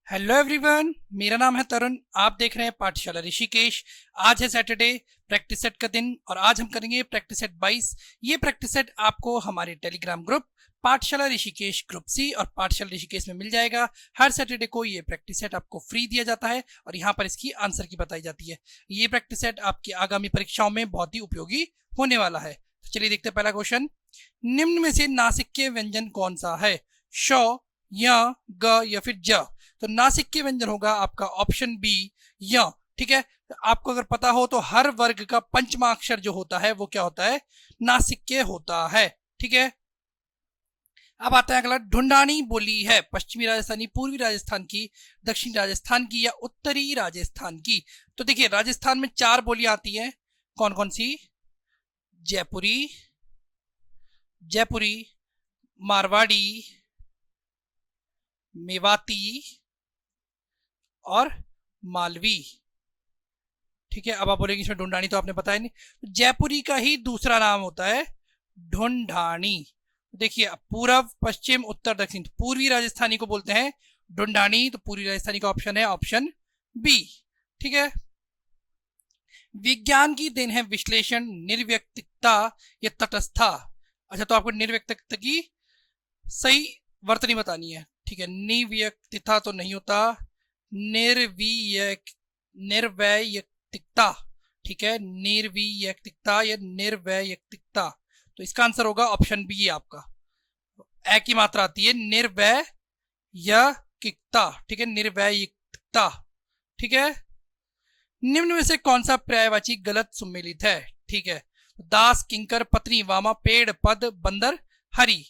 Hello everyone, मेरा नाम है तरुण। आप देख रहे हैं पाठशाला ऋषिकेश। आज है सैटरडे, प्रैक्टिस सेट का दिन और आज हम करेंगे प्रैक्टिस सेट 22। ये प्रैक्टिस सेट आपको हमारे टेलीग्राम ग्रुप पाठशाला ऋषिकेश ग्रुप सी और पाठशाला ऋषिकेश में मिल जाएगा। हर सैटरडे को ये प्रैक्टिस सेट आपको फ्री दिया जाता है और यहाँ पर इसकी आंसर की बताई जाती है। ये प्रैक्टिस सेट आपकी आगामी परीक्षाओं में बहुत ही उपयोगी होने वाला है। तो चलिए देखते हैं पहला क्वेश्चन। निम्न में से नासिक्य व्यंजन कौन सा है? श, य, ग या फिर ज? तो नासिक्य व्यंजन होगा आपका ऑप्शन बी, य। ठीक है, आपको अगर पता हो तो हर वर्ग का पंचमा अक्षर जो होता है वो क्या होता है? नासिक्य होता है। ठीक है, अब आता है अगला। ढूंढानी बोली है पश्चिमी राजस्थानी, पूर्वी राजस्थान की, दक्षिणी राजस्थान की या उत्तरी राजस्थान की? तो देखिए, राजस्थान में 4 बोलियां आती हैं। कौन कौन सी? जयपुरी, जयपुरी, मारवाड़ी, मेवाती और मालवी। ठीक है, अब आप बोलेंगे इसमें ढूंढानी तो आपने बताया नहीं। जयपुरी का ही दूसरा नाम होता है ढूंढानी। देखिए, पूर्व, पश्चिम, उत्तर, दक्षिण, पूर्वी राजस्थानी को बोलते हैं ढूंढानी। तो पूर्वी राजस्थानी का ऑप्शन है ऑप्शन बी। ठीक है, विज्ञान की देन है विश्लेषण, निर्व्यक्तिकता या तटस्थता। अच्छा, तो आपको निर्व्यक्तिकता की सही वर्तनी बतानी है। ठीक है, निर्व्यक्तिकता तो नहीं होता, निर्वैयक्तिकता। ठीक है, निर्वैयक्तिकता या निर्वैयक्तिकता। तो इसका आंसर होगा ऑप्शन बी है आपका। ए की मात्रा आती है निर्वैयक्तिकता। ठीक है, निर्वैयक्तिकता। ठीक है, निम्न में से कौन सा पर्यायवाची गलत सुमेलित है? ठीक है, दास, किंकर, पत्नी, वामा, पेड़, पद, बंदर, हरि।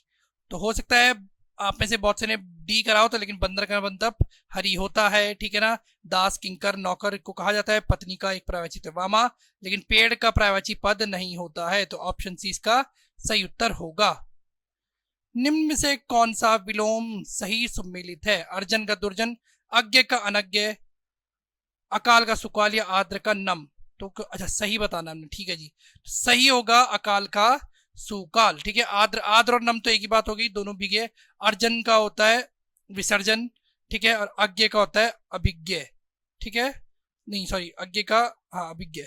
तो हो सकता है आप में से बहुत से ने डी करा हो तो, लेकिन बंदर का मतलब हरि होता है। ठीक है ना, दास, किंकर, नौकर को कहा जाता है। पत्नी का एक पर्यायवाची तो वामा, लेकिन पेड़ का पर्यायवाची पद नहीं होता है। तो ऑप्शन सी इसका सही उत्तर होगा। निम्न में से कौन सा विलोम सही सुमेलित है? अर्जन का दुर्जन, अज्ञ का अनज्ञ, अकाल का सुकाल या आद्र का नम? तो अच्छा, सही बताना हमने। ठीक है जी, सही होगा अकाल का सुकाल। ठीक है, आद्र, आद्र और नम तो एक ही बात होगी, दोनों भीगे। अर्जन का होता है विसर्जन। ठीक है, और अज्ञ का होता है अभिज्ञ। ठीक है, नहीं सॉरी, अज्ञ का, हाँ अभिज्ञ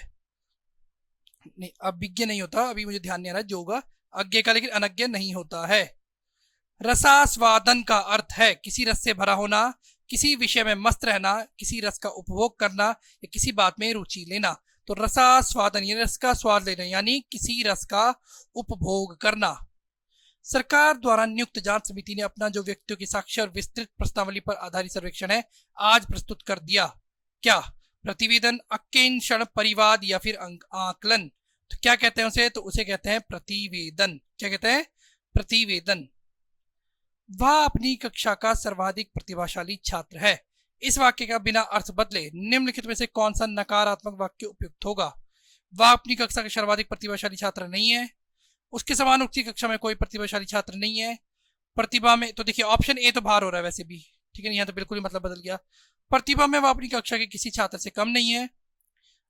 नहीं, अभिज्ञ नहीं होता, अभी मुझे ध्यान नहीं आ रहा जो होगा अज्ञ का, लेकिन अनज्ञ नहीं होता है। रसास्वादन का अर्थ है किसी रस से भरा होना, किसी विषय में मस्त रहना, किसी रस का उपभोग करना या किसी बात में रुचि लेना। तो रसास्वादन ये रस का स्वाद लेना, यानी किसी रस का उपभोग करना। सरकार द्वारा नियुक्त जांच समिति ने अपना जो व्यक्तियों की साक्ष्य और विस्तृत प्रश्नावली पर आधारित सर्वेक्षण है आज प्रस्तुत कर दिया। क्या? प्रतिवेदन, अकेंक्षण, परिवाद या फिर आकलन? तो क्या कहते हैं उसे? तो उसे कहते हैं प्रतिवेदन। क्या कहते हैं? प्रतिवेदन। वह अपनी कक्षा का सर्वाधिक प्रतिभाशाली छात्र है। इस वाक्य का बिना अर्थ बदले निम्नलिखित में से कौन सा नकारात्मक वाक्य उपयुक्त होगा? वह अपनी कक्षा का सर्वाधिक प्रतिभाशाली छात्र नहीं है, उसके समान उसकी कक्षा में कोई प्रतिभाशाली छात्र नहीं है, प्रतिभा में, तो देखिए ऑप्शन ए तो बाहर हो रहा है वैसे भी। ठीक है, यहाँ तो बिल्कुल ही मतलब बदल गया। प्रतिभा में वह अपनी कक्षा के किसी छात्र से कम नहीं है,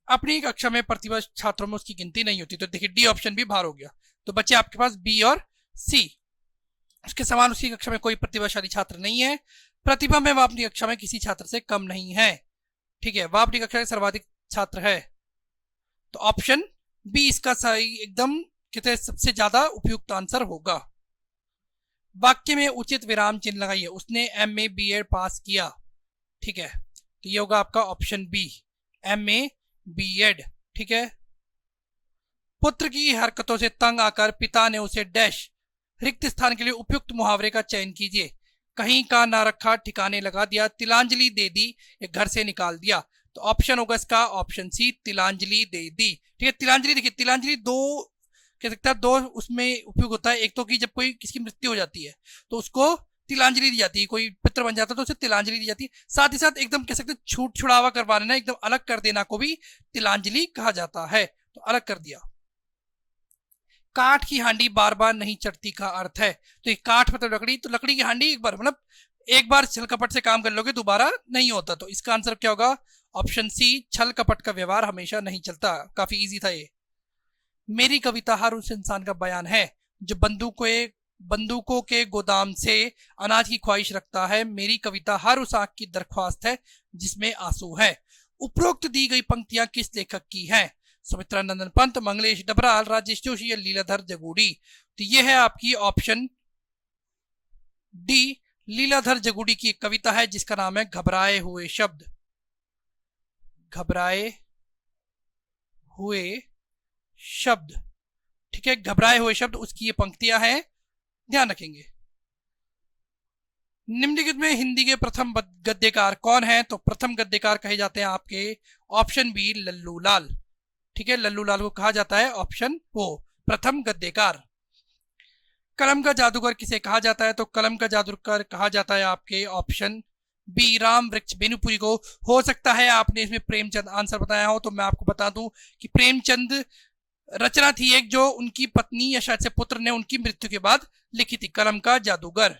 अपनी कक्षा में प्रतिभा छात्रों में उसकी गिनती नहीं होती। तो देखिए डी ऑप्शन भी बाहर हो गया। तो बच्चे आपके पास बी और सी। उसके समान उसकी कक्षा में कोई प्रतिभाशाली छात्र नहीं है, प्रतिभा में वह अपनी कक्षा में किसी छात्र से कम नहीं है। ठीक है, वह अपनी कक्षा के सर्वाधिक छात्र है। तो ऑप्शन बी इसका सही, एकदम कहते सबसे ज्यादा उपयुक्त आंसर होगा। वाक्य में उचित विराम चिन्ह लगाइए। उसने MA BEd पास किया। ठीक है, तो ये होगा आपका ऑप्शन बी, MA BEd। ठीक है, पुत्र की हरकतों से तंग आकर पिता ने उसे डैश रिक्त स्थान के लिए उपयुक्त मुहावरे का चयन कीजिए। कहीं का ना रखा, ठिकाने लगा दिया, तिलांजलि दे दी या घर से निकाल दिया? तो ऑप्शन होगा इसका ऑप्शन सी, तिलांजलि दे दी। ठीक है, तिलांजलि, देखिए तिलांजलि दो कह सकता है, दो उसमें उपयोग होता है। एक तो कि जब कोई किसी की मृत्यु हो जाती है तो उसको तिलांजलि दी जाती है, कोई पितृ बन जाता है तो उसे तिलांजलि दी जाती है। साथ ही साथ एकदम कह सकते छूट छुड़ावा करवा लेना, एकदम अलग कर देना को भी तिलांजलि कहा जाता है। तो अलग कर दिया। काठ की हांडी बार बार नहीं चढ़ती का अर्थ है? तो ये काठ मतलब लकड़ी, तो लकड़ी की हांडी एक बार मतलब एक बार छल कपट से काम कर लोगे दोबारा नहीं होता। तो इसका आंसर क्या होगा? ऑप्शन सी, छल कपट का व्यवहार हमेशा नहीं चलता। काफी इजी था ये। मेरी कविता हर उस इंसान का बयान है जो बंदूक को एक बंदूकों के गोदाम से अनाज की ख्वाहिश रखता है, मेरी कविता हर उस आंख की दरख्वास्त है जिसमें आंसू है। उपरोक्त दी गई पंक्तियां किस लेखक की हैं? सुमित्रा नंदन पंत, मंगलेश डबराल, राजेश जोशी या लीलाधर जगूड़ी? तो ये है आपकी ऑप्शन डी, लीलाधर जगूड़ी की एक कविता है जिसका नाम है घबराए हुए शब्द। घबराए हुए शब्द, ठीक है, घबराए हुए शब्द, उसकी ये पंक्तियां हैं, ध्यान रखेंगे। निम्नलिखित में हिंदी के प्रथम गद्यकार कौन है? तो प्रथम गद्यकार कहे जाते हैं आपके ऑप्शन बी लल्लू लाल, ठीक है, लल्लू लाल को कहा जाता है ऑप्शन ओ प्रथम गद्यकार। कलम का जादूगर किसे कहा जाता है? तो कलम का जादूगर कहा जाता है आपके ऑप्शन बी राम वृक्ष बेनुपुरी को। हो सकता है आपने इसमें प्रेमचंद आंसर बताया हो, तो मैं आपको बता दूं कि प्रेमचंद रचना थी एक जो उनकी पत्नी या शायद से पुत्र ने उनकी मृत्यु के बाद लिखी थी, कलम का जादूगर।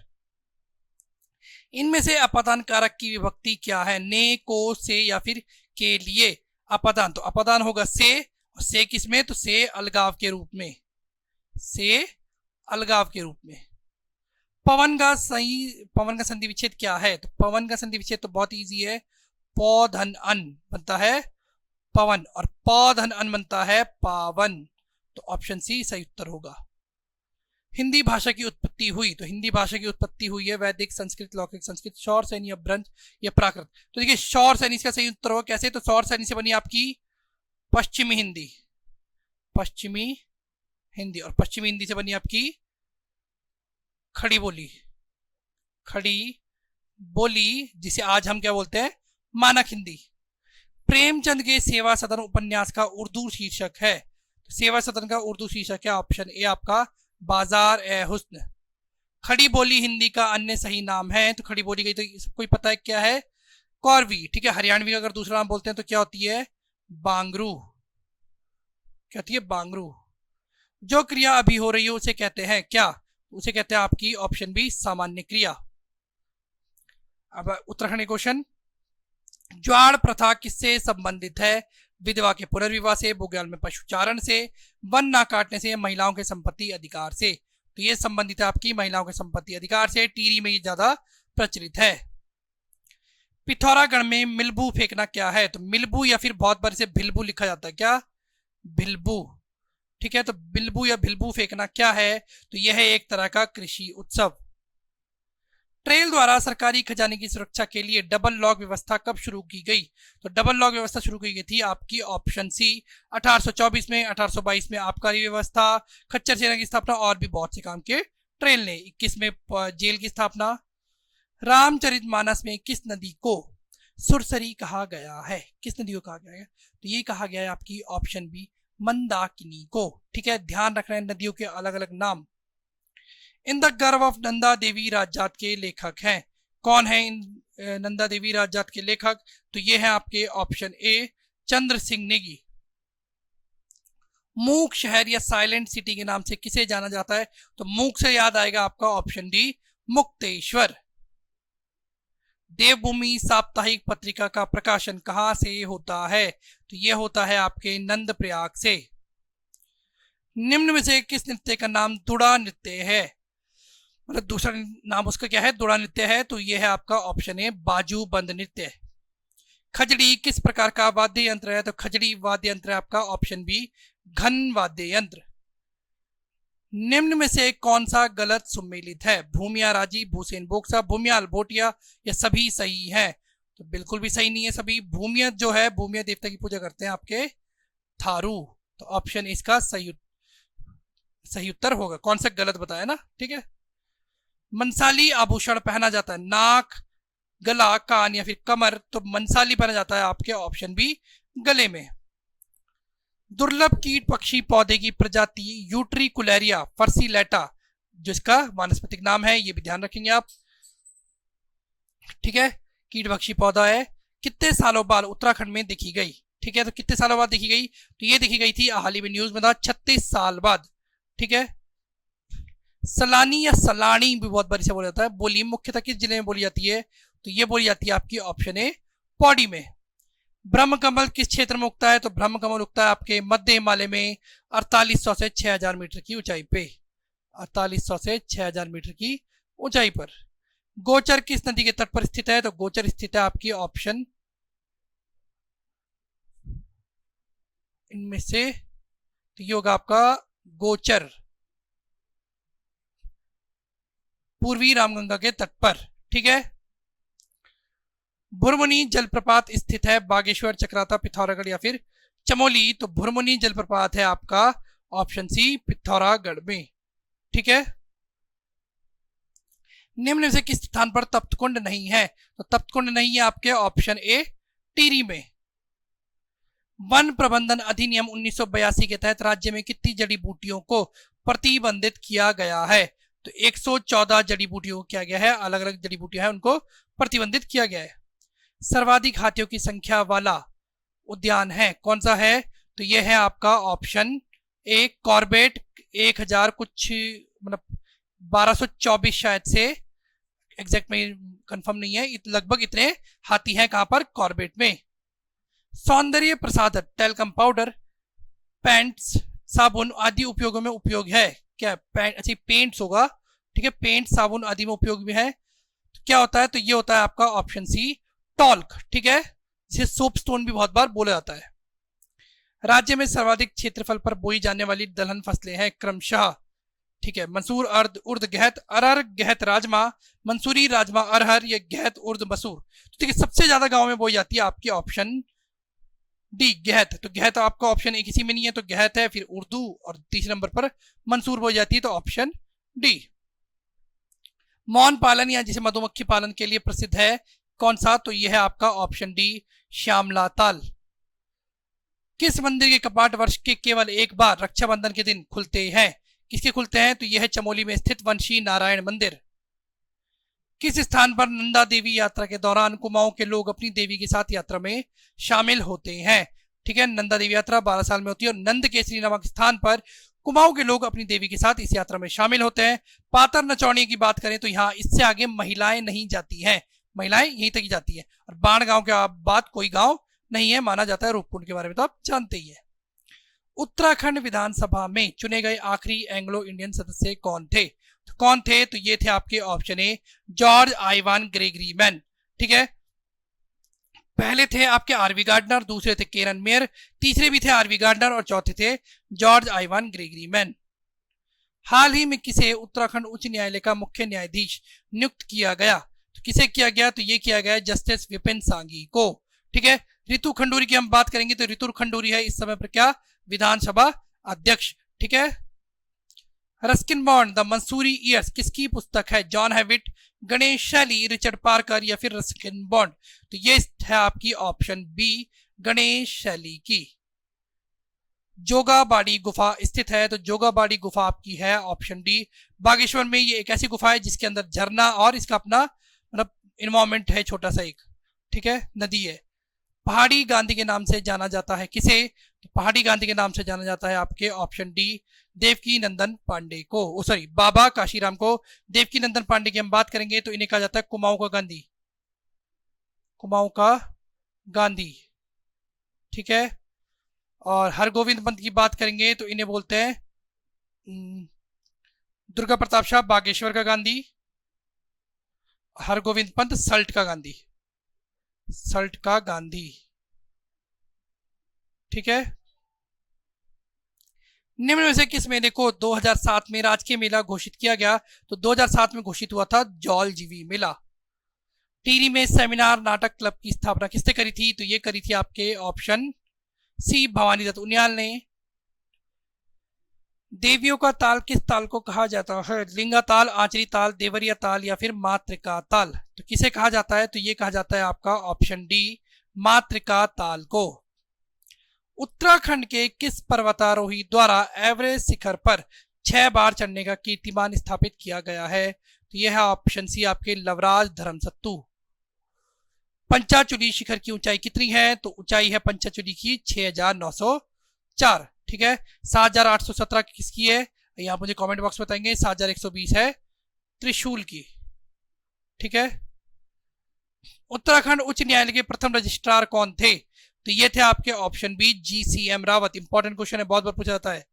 इनमें से अपादान कारक की विभक्ति क्या है? ने, को, से या फिर के लिए? अपादान, तो अपादान होगा से, और से किसमें? तो से अलगाव के रूप में, से अलगाव के रूप में। पवन का संधि विच्छेद क्या है? तो पवन का संधि विच्छेद तो बहुत इजी है, पौधन अन बनता है पवन और पौधन अन बनता है पावन, तो ऑप्शन सी सही उत्तर होगा। हिंदी भाषा की उत्पत्ति हुई? तो हिंदी भाषा की उत्पत्ति हुई है वैदिक, संस्कृत, लौकिक संस्कृत, शौर सैनी, अपभ्रंश या प्राकृत? तो देखिए शौर सैनी इसका सही उत्तर होगा। कैसे? तो शौर सैनी से बनी आपकी पश्चिमी हिंदी, पश्चिमी हिंदी, और पश्चिमी हिंदी से बनी आपकी खड़ी बोली, खड़ी बोली जिसे आज हम क्या बोलते हैं? मानक हिंदी। प्रेमचंद के सेवा सदन उपन्यास का उर्दू शीर्षक है? तो सेवा सदन का उर्दू शीर्षक है ऑप्शन ए आपका बाजार ए हुस्न। खड़ी बोली हिंदी का अन्य सही नाम है? तो खड़ी बोली गई तो सबको ही पता है क्या है, कौरवी, ठीक है। हरियाणवी का अगर दूसरा नाम बोलते हैं तो क्या होती है? बांगरू, क्या होती है? बांगरू। जो क्रिया अभी हो रही है उसे कहते हैं क्या? उसे कहते हैं आपकी ऑप्शन बी सामान्य क्रिया। अब उत्तराखंड क्वेश्चन, ज्वार प्रथा किससे संबंधित है? विधवा के पुनर्विवाह से, बुग्याल में पशुचारण से, वन ना काटने से, महिलाओं के संपत्ति अधिकार से? तो ये संबंधित है आपकी महिलाओं के संपत्ति अधिकार से, टीरी में ये ज्यादा प्रचलित है। पिथौरागढ़ में मिलबू फेंकना क्या है? तो मिलबू या फिर बहुत बार इसे भिलबू लिखा जाता है, क्या? भिलबू, ठीक है। तो बिलबू या भिलबू फेंकना क्या है? तो यह है एक तरह का कृषि उत्सव। ट्रेल द्वारा सरकारी खजाने की सुरक्षा के लिए डबल लॉक व्यवस्था कब शुरू की गई? तो डबल लॉक व्यवस्था शुरू की गई थी आपकी ऑप्शन सी 1824 में, 1822 में आबकारी व्यवस्था, खच्चर सेना की स्थापना और भी बहुत से काम के ट्रेल ने। 21 में जेल की स्थापना। रामचरितमानस में किस नदी को सुरसरी कहा गया है? किस नदी को कहा गया है? तो ये कहा गया है आपकी ऑप्शन बी मंदाकिनी को, ठीक है। ध्यान रखना है नदियों के अलग अलग नाम। इन द गर्व ऑफ नंदा देवी राजजात के लेखक हैं? कौन है इन नंदा देवी राजजात के लेखक? तो ये है आपके ऑप्शन ए चंद्र सिंह नेगी। मूक शहर या साइलेंट सिटी के नाम से किसे जाना जाता है? तो मूक से याद आएगा आपका ऑप्शन डी मुक्तेश्वर। देवभूमि साप्ताहिक पत्रिका का प्रकाशन कहां से होता है? तो यह होता है आपके नंद प्रयाग से। निम्न में से किस नृत्य का नाम दुड़ा नृत्य है? मतलब दूसरा नाम उसका क्या है? दुड़ा नृत्य है। तो यह है आपका ऑप्शन ए बाजू बंद नृत्य। खजड़ी किस प्रकार का वाद्य यंत्र है? तो खजड़ी वाद्य यंत्र है आपका ऑप्शन बी घन वाद्य यंत्र। निम्न में से कौन सा गलत सुमेलित है? भूमिया राजी, भूसेन बोक्सा, भूमियाल भोटिया या सभी सही है? तो बिल्कुल भी सही नहीं है सभी। भूमिया जो है, भूमिया देवता की पूजा करते हैं आपके थारू, तो ऑप्शन इसका सही उत्तर होगा। कौन सा गलत बताया ना, ठीक है। मंसाली आभूषण पहना जाता है? नाक, गला, कान या फिर कमर? तो मंसाली पहना जाता है आपके ऑप्शन बी गले में। दुर्लभ कीट पक्षी पौधे की प्रजाति यूट्रिकुलेरिया फर्सीलेटा, जिसका वानस्पतिक नाम है, ये भी ध्यान रखेंगे आप, ठीक है। कीट पक्षी पौधा है। कितने सालों बाद उत्तराखंड में देखी गई? ठीक है, तो कितने सालों बाद देखी गई? तो ये देखी गई थी, हाल ही में न्यूज में था, 36 साल बाद, ठीक है। सलानी या सलानी भी बहुत बार इसे बोला जाता है। बोली मुख्यतः किस जिले में बोली जाती है? तो ये बोली जाती है आपकी ऑप्शन ए पौड़ी में। ब्रह्म कमल किस क्षेत्र में उगता है? तो ब्रह्म कमल उगता है आपके मध्य हिमालय में 4800 से 6000 मीटर की ऊंचाई पे। 4800 से 6000 मीटर की ऊंचाई पर। गोचर किस नदी के तट पर स्थित है? तो गोचर स्थित है आपकी ऑप्शन इनमें से, तो ये होगा आपका गोचर पूर्वी रामगंगा के तट पर। ठीक है। भुरमुनी जलप्रपात स्थित है बागेश्वर, चक्राता, पिथौरागढ़ या फिर चमोली? तो भुरमुनी जलप्रपात है आपका ऑप्शन सी पिथौरागढ़ में। ठीक है। निम्न में से किस स्थान पर तप्तकुंड नहीं है? तो तप्तकुंड नहीं है आपके ऑप्शन ए टिहरी में। वन प्रबंधन अधिनियम 1982 के तहत राज्य में कितनी जड़ी बूटियों को प्रतिबंधित किया गया है? तो 114 जड़ी बूटियों को किया गया है, अलग अलग जड़ी बूटियां हैं उनको प्रतिबंधित किया गया है। सर्वाधिक हाथियों की संख्या वाला उद्यान है कौन सा है? तो यह है आपका ऑप्शन ए कॉर्बेट, 1000 कुछ मतलब 1224 शायद से, एग्जैक्ट में कंफर्म नहीं है, लगभग इतने हाथी हैं कहां पर? कॉर्बेट में। सौंदर्य प्रसाधक टैल्कम पाउडर, पेंट्स, साबुन आदि उपयोगों में उपयोग है क्या? अच्छा पेंट्स होगा। ठीक है, पेंट साबुन आदि में उपयोग भी है। तो क्या होता है? तो ये होता है आपका ऑप्शन सी टॉल्क। ठीक है, जिसे सोप स्टोन भी बहुत बार बोला जाता है। राज्य में सर्वाधिक क्षेत्रफल पर बोई जाने वाली दलहन फसलें हैं क्रमशः, ठीक है, मंसूर, अर्ध, उर्द, गहत, अरहर, गहत, राजमा, मंसूरी, राजमा, अरहर, या गहत, उर्द, मसूर? तो ठीक है, सबसे ज्यादा गांव में बोई जाती है आपकी ऑप्शन डी गहत। तो गहत आपका ऑप्शन ए किसी में नहीं है, तो गहत है, फिर उर्दू, और तीसरे नंबर पर मंसूर बोई जाती है, तो ऑप्शन डी। मौन पालन या जिसे मधुमक्खी पालन के लिए प्रसिद्ध है कौन सा? तो यह है आपका ऑप्शन डी श्यामला ताल। किस मंदिर के कपाट वर्ष के केवल एक बार रक्षाबंधन के दिन खुलते हैं? किसके खुलते हैं? तो यह है चमोली में स्थित वंशी नारायण मंदिर। किस स्थान पर नंदा देवी यात्रा के दौरान कुमाऊं के लोग अपनी देवी के साथ यात्रा में शामिल होते हैं? ठीक है, नंदा देवी यात्रा 12 साल में होती है, और नंद केसरी नामक स्थान पर कुमाऊं के लोग अपनी देवी के साथ इस यात्रा में शामिल होते हैं। पातर नचौनी की बात करें तो यहाँ इससे आगे महिलाएं नहीं जाती हैं, महिलाएं यहीं तक ही जाती है। और बाण गांव के बाद कोई गांव नहीं है माना जाता है। रूपकुंड के बारे में तो आप जानते ही है। उत्तराखंड विधानसभा में चुने गए आखिरी एंग्लो इंडियन सदस्य कौन थे? तो कौन थे? तो ये थे आपके option A George Ivan Gregory man. ठीक है, पहले थे आपके आरवी गार्डनर, दूसरे थे केरन मेयर, तीसरे भी थे आरवी गार्डनर, और चौथे थे जॉर्ज आइवान ग्रेगरी मैन। हाल ही में किसे उत्तराखंड उच्च न्यायालय का मुख्य न्यायाधीश नियुक्त किया गया? तो किसे किया गया? तो ये किया गया जस्टिस विपिन सांघी को। ठीक है, रितु खंडूरी की हम बात करेंगे तो रितु खंडूरी है इस समय पर क्या? विधानसभा अध्यक्ष। ठीक है, Ruskin Bond the Mussoorie years किसकी पुस्तक है? जॉन हैविट, गणेश शैली, रिचर्ड पार्कर, या फिर रस्किन बॉन्ड? तो ये है आपकी ऑप्शन बी गणेश शैली की। जोगाबाड़ी गुफा स्थित है, तो जोगाबाड़ी गुफा आपकी है ऑप्शन डी बागेश्वर में। ये एक ऐसी गुफा है जिसके अंदर झरना और इसका अपना मतलब इन्वायरमेंट है, छोटा सा एक, ठीक है, नदी है। पहाड़ी गांधी के नाम से जाना जाता है किसे? तो पहाड़ी गांधी के नाम से जाना जाता है आपके ऑप्शन डी देवकी नंदन पांडे को, सॉरी बाबा काशीराम को। देवकी नंदन पांडे की हम बात करेंगे तो इन्हें कहा जाता है कुमाऊं का गांधी, कुमाऊं का गांधी। ठीक है, और हरगोविंद पंत की बात करेंगे तो इन्हें बोलते हैं दुर्गा प्रताप शाह बागेश्वर का गांधी, हरगोविंद पंत सल्ट का गांधी, सल्ट का गांधी। ठीक है, निम्न में से किस मेले को 2007 में राजकीय मेला घोषित किया गया? तो 2007 में घोषित हुआ था जौल जीवी मेला। टिहरी में सेमिनार नाटक क्लब की स्थापना किसने करी थी? तो ये करी थी आपके ऑप्शन सी भवानी दत्त उनियाल ने। देवियों का ताल किस ताल को कहा जाता है? लिंगा ताल, आंचरी ताल, देवरिया ताल, या फिर मातृका ताल? तो किसे कहा जाता है? तो ये कहा जाता है आपका ऑप्शन डी मातृका ताल को। उत्तराखंड के किस पर्वतारोही द्वारा एवरेस्ट शिखर पर 6 बार चढ़ने का कीर्तिमान स्थापित किया गया है? तो यह है ऑप्शन सी आपके लवराज धर्मसत्तू। पंचाचूली शिखर की ऊंचाई कितनी है? तो ऊंचाई है पंचाचूली की 6904। ठीक है, 7817 किसकी है? यहाँ मुझे कमेंट बॉक्स में बताएंगे। 7120 है त्रिशूल की। ठीक है, उत्तराखंड उच्च न्यायालय के प्रथम रजिस्ट्रार कौन थे? तो ये थे आपके option B GCM Rawat. Important question है, बहुत बार पूछा जाता है।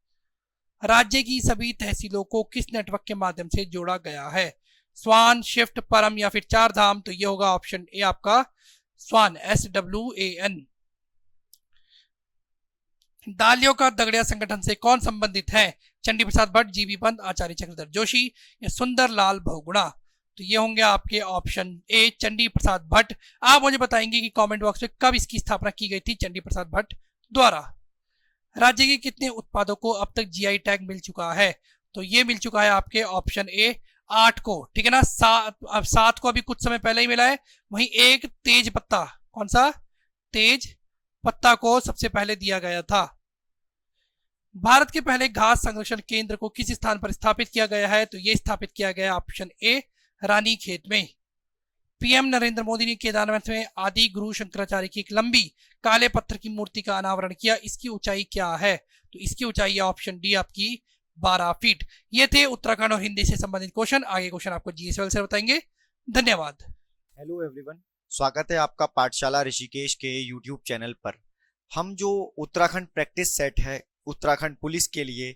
राज्य की सभी तहसीलों को किस नेटवर्क के माध्यम से जोड़ा गया है? स्वान, शिफ्ट, परम या फिर चार धाम? तो ये होगा ऑप्शन ए आपका स्वान, SWAN। दालियों का दगड़िया संगठन से कौन संबंधित है? चंडी प्रसाद भट्ट, जीबी पंत, आचार्य चक्रधर जोशी या सुंदर लाल बहुगुणा? तो ये होंगे आपके ऑप्शन ए चंडी प्रसाद भट्ट। आप मुझे बताएंगे कि कमेंट बॉक्स में कब इसकी स्थापना की गई थी चंडी प्रसाद भट्ट द्वारा। राज्य के कितने उत्पादों को अब तक जीआई टैग मिल चुका है? तो ये मिल चुका है आपके ऑप्शन ए 8 को, ठीक है ना। 7 को अभी कुछ समय पहले ही मिला है। वहीं एक तेज पत्ता, कौन सा? तेज पत्ता को सबसे पहले दिया गया था। भारत के पहले घास संरक्षण केंद्र को किस स्थान पर स्थापित किया गया है? तो यह स्थापित किया गया ऑप्शन ए रानीखेत में। पीएम नरेंद्र मोदी ने केदारनाथ में आदि गुरु शंकराचार्य की एक लंबी काले पत्थर की मूर्ति का अनावरण किया। इसकी ऊंचाई क्या है? तो इसकी ऊंचाई है ऑप्शन डी आपकी 12 फीट। ये थे उत्तराखंड और हिंदी से संबंधित क्वेश्चन। आगे क्वेश्चन आपको जीएसएल से बताएंगे। धन्यवाद। हेलो एवरीवन, स्वागत है आपका पाठशाला ऋषिकेश के यूट्यूब चैनल पर। हम जो उत्तराखंड प्रैक्टिस सेट है उत्तराखंड पुलिस के लिए,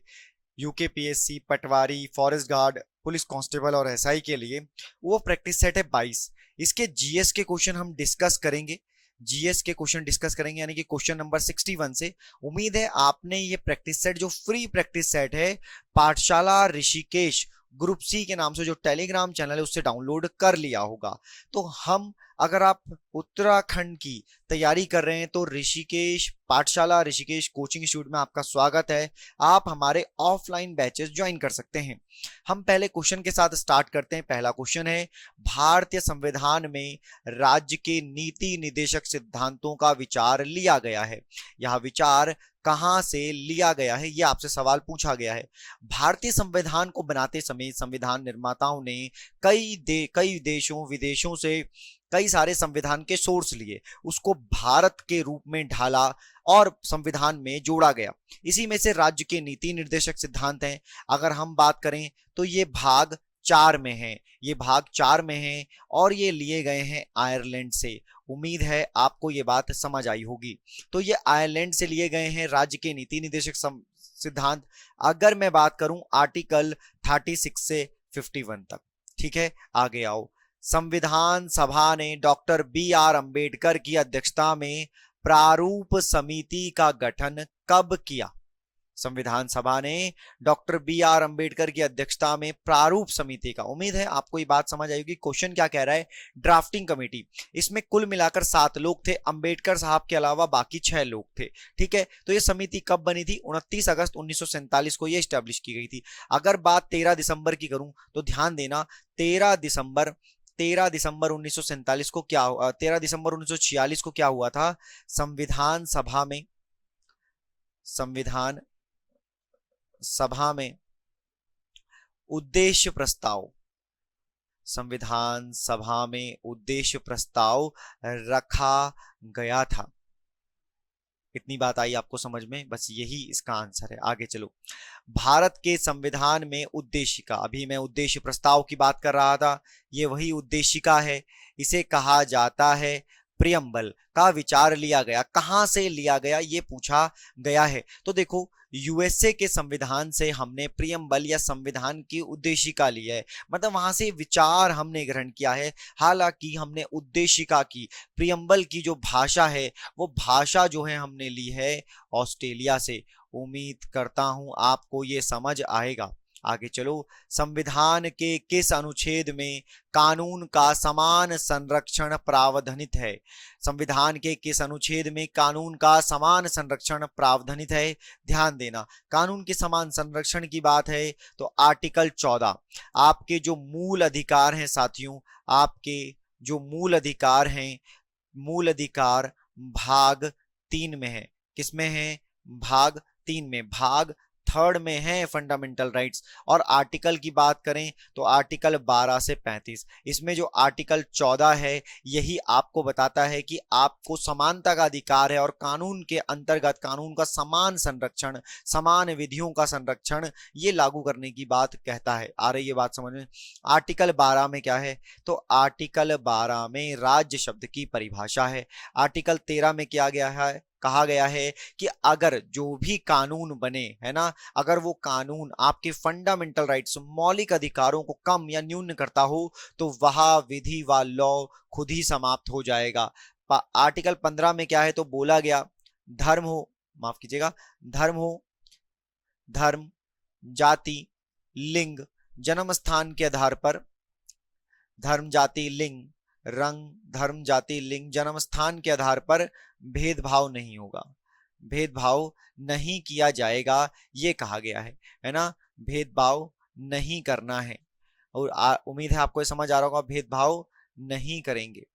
यूकेपीएससी, पटवारी, फॉरेस्ट गार्ड, पुलिस कांस्टेबल और एसआई के लिए, वो प्रैक्टिस सेट है 22। इसके जीएस के क्वेश्चन हम डिस्कस करेंगे। जीएस के क्वेश्चन डिस्कस करेंगे यानी कि क्वेश्चन नंबर 61 से। उम्मीद है आपने ये प्रैक्टिस सेट जो फ्री प्रैक्टिस सेट है पाठशाला ऋषिकेश ग्रुप सी के नाम से जो टेलीग्राम चैनल है उससे डाउनलोड कर लिया होगा। तो हम, अगर आप उत्तराखंड की तैयारी कर रहे हैं तो ऋषिकेश पाठशाला ऋषिकेश कोचिंग इंस्टीट्यूट में आपका स्वागत है। आप हमारे ऑफलाइन बैचेस ज्वाइन कर सकते हैं। हम पहले क्वेश्चन के साथ स्टार्ट करते हैं। पहला क्वेश्चन है, भारतीय संविधान में राज्य के नीति निर्देशक सिद्धांतों का विचार लिया गया है। यह विचार कहां से लिया गया है, यह आपसे सवाल पूछा गया है। भारतीय संविधान को बनाते समय संविधान निर्माताओं ने कई देशों विदेशों से कई सारे संविधान के सोर्स लिए, उसको भारत के रूप में ढाला और संविधान में जोड़ा गया। इसी में से राज्य के नीति निर्देशक सिद्धांत हैं। अगर हम बात करें तो ये भाग 4 में है, ये भाग 4 में है और ये लिए गए हैं आयरलैंड से। उम्मीद है आपको ये बात समझ आई होगी। तो ये आयरलैंड से लिए गए हैं राज्य के नीति निर्देशक सिद्धांत। अगर मैं बात करूं आर्टिकल 36 से 51 तक, ठीक है। आगे आओ। संविधान सभा ने डॉक्टर BR अंबेडकर की अध्यक्षता में प्रारूप समिति का गठन कब किया? संविधान सभा ने डॉक्टर BR अंबेडकर की अध्यक्षता में प्रारूप समिति का, उम्मीद है आपको ये बात समझ आएगी। क्वेश्चन क्या कह रहा है? ड्राफ्टिंग कमेटी, इसमें कुल मिलाकर 7 लोग थे, अंबेडकर साहब के अलावा बाकी 6 लोग थे, ठीक है। तो ये समिति कब बनी थी? 29 अगस्त 1947 को ये स्टैब्लिश की गई थी। अगर बात 13 दिसंबर की करूं तो ध्यान देना, 13 दिसंबर 1947 को क्या, 13 दिसंबर 1946 को क्या हुआ था? संविधान सभा में उद्देश्य प्रस्ताव, संविधान सभा में उद्देश्य प्रस्ताव रखा गया था। इतनी बात आई आपको समझ में? बस यही इसका आंसर है। आगे चलो। भारत के संविधान में उद्देशिका, अभी मैं उद्देश्य प्रस्ताव की बात कर रहा था, ये वही उद्देशिका है। इसे कहा जाता है प्रियम्बल का विचार लिया गया। कहां से लिया गया ये पूछा गया है। तो देखो, यूएसए के संविधान से हमने प्रियम्बल या संविधान की उद्देशिका ली है, मतलब वहां से विचार हमने ग्रहण किया है। हालांकि हमने उद्देशिका की, प्रियम्बल की जो भाषा है वो भाषा जो है हमने ली है ऑस्ट्रेलिया से। उम्मीद करता हूं आपको ये समझ आएगा। आगे चलो। संविधान के किस अनुच्छेद में कानून का समान संरक्षण प्रावधानित है? संविधान के किस अनुच्छेद में कानून का समान संरक्षण प्रावधानित है? ध्यान देना, कानून के समान संरक्षण की बात है तो आर्टिकल 14। आपके जो मूल अधिकार हैं साथियों, आपके जो मूल अधिकार हैं, मूल अधिकार भाग 3 में है। किसमें है? भाग 3 में, भाग 3 में है फंडामेंटल राइट्स। और आर्टिकल की बात करें तो आर्टिकल 12 से 35। इसमें जो आर्टिकल 14 है यही आपको बताता है कि आपको समानता का अधिकार है और कानून के अंतर्गत कानून का समान संरक्षण, समान विधियों का संरक्षण ये लागू करने की बात कहता है। आ रही है बात समझ में? आर्टिकल 12 में क्या है? तो आर्टिकल 12 में राज्य शब्द की परिभाषा है। आर्टिकल 13 में क्या गया है? कहा गया है कि अगर जो भी कानून बने, है ना, अगर वो कानून आपके फंडामेंटल राइट्स, मौलिक अधिकारों को कम या न्यून करता हो तो वह विधि व लॉ खुद ही समाप्त हो जाएगा। आर्टिकल 15 में क्या है, तो बोला गया धर्म हो, माफ कीजिएगा, धर्म हो, धर्म, जाति, लिंग, जन्म स्थान के आधार पर, धर्म, जाति, लिंग, रंग, धर्म, जाति, लिंग, जन्म स्थान के आधार पर भेदभाव नहीं होगा, भेदभाव नहीं किया जाएगा, ये कहा गया है ना, भेदभाव नहीं करना है। और उम्मीद है आपको ये समझ आ रहा होगा, भेदभाव नहीं करेंगे,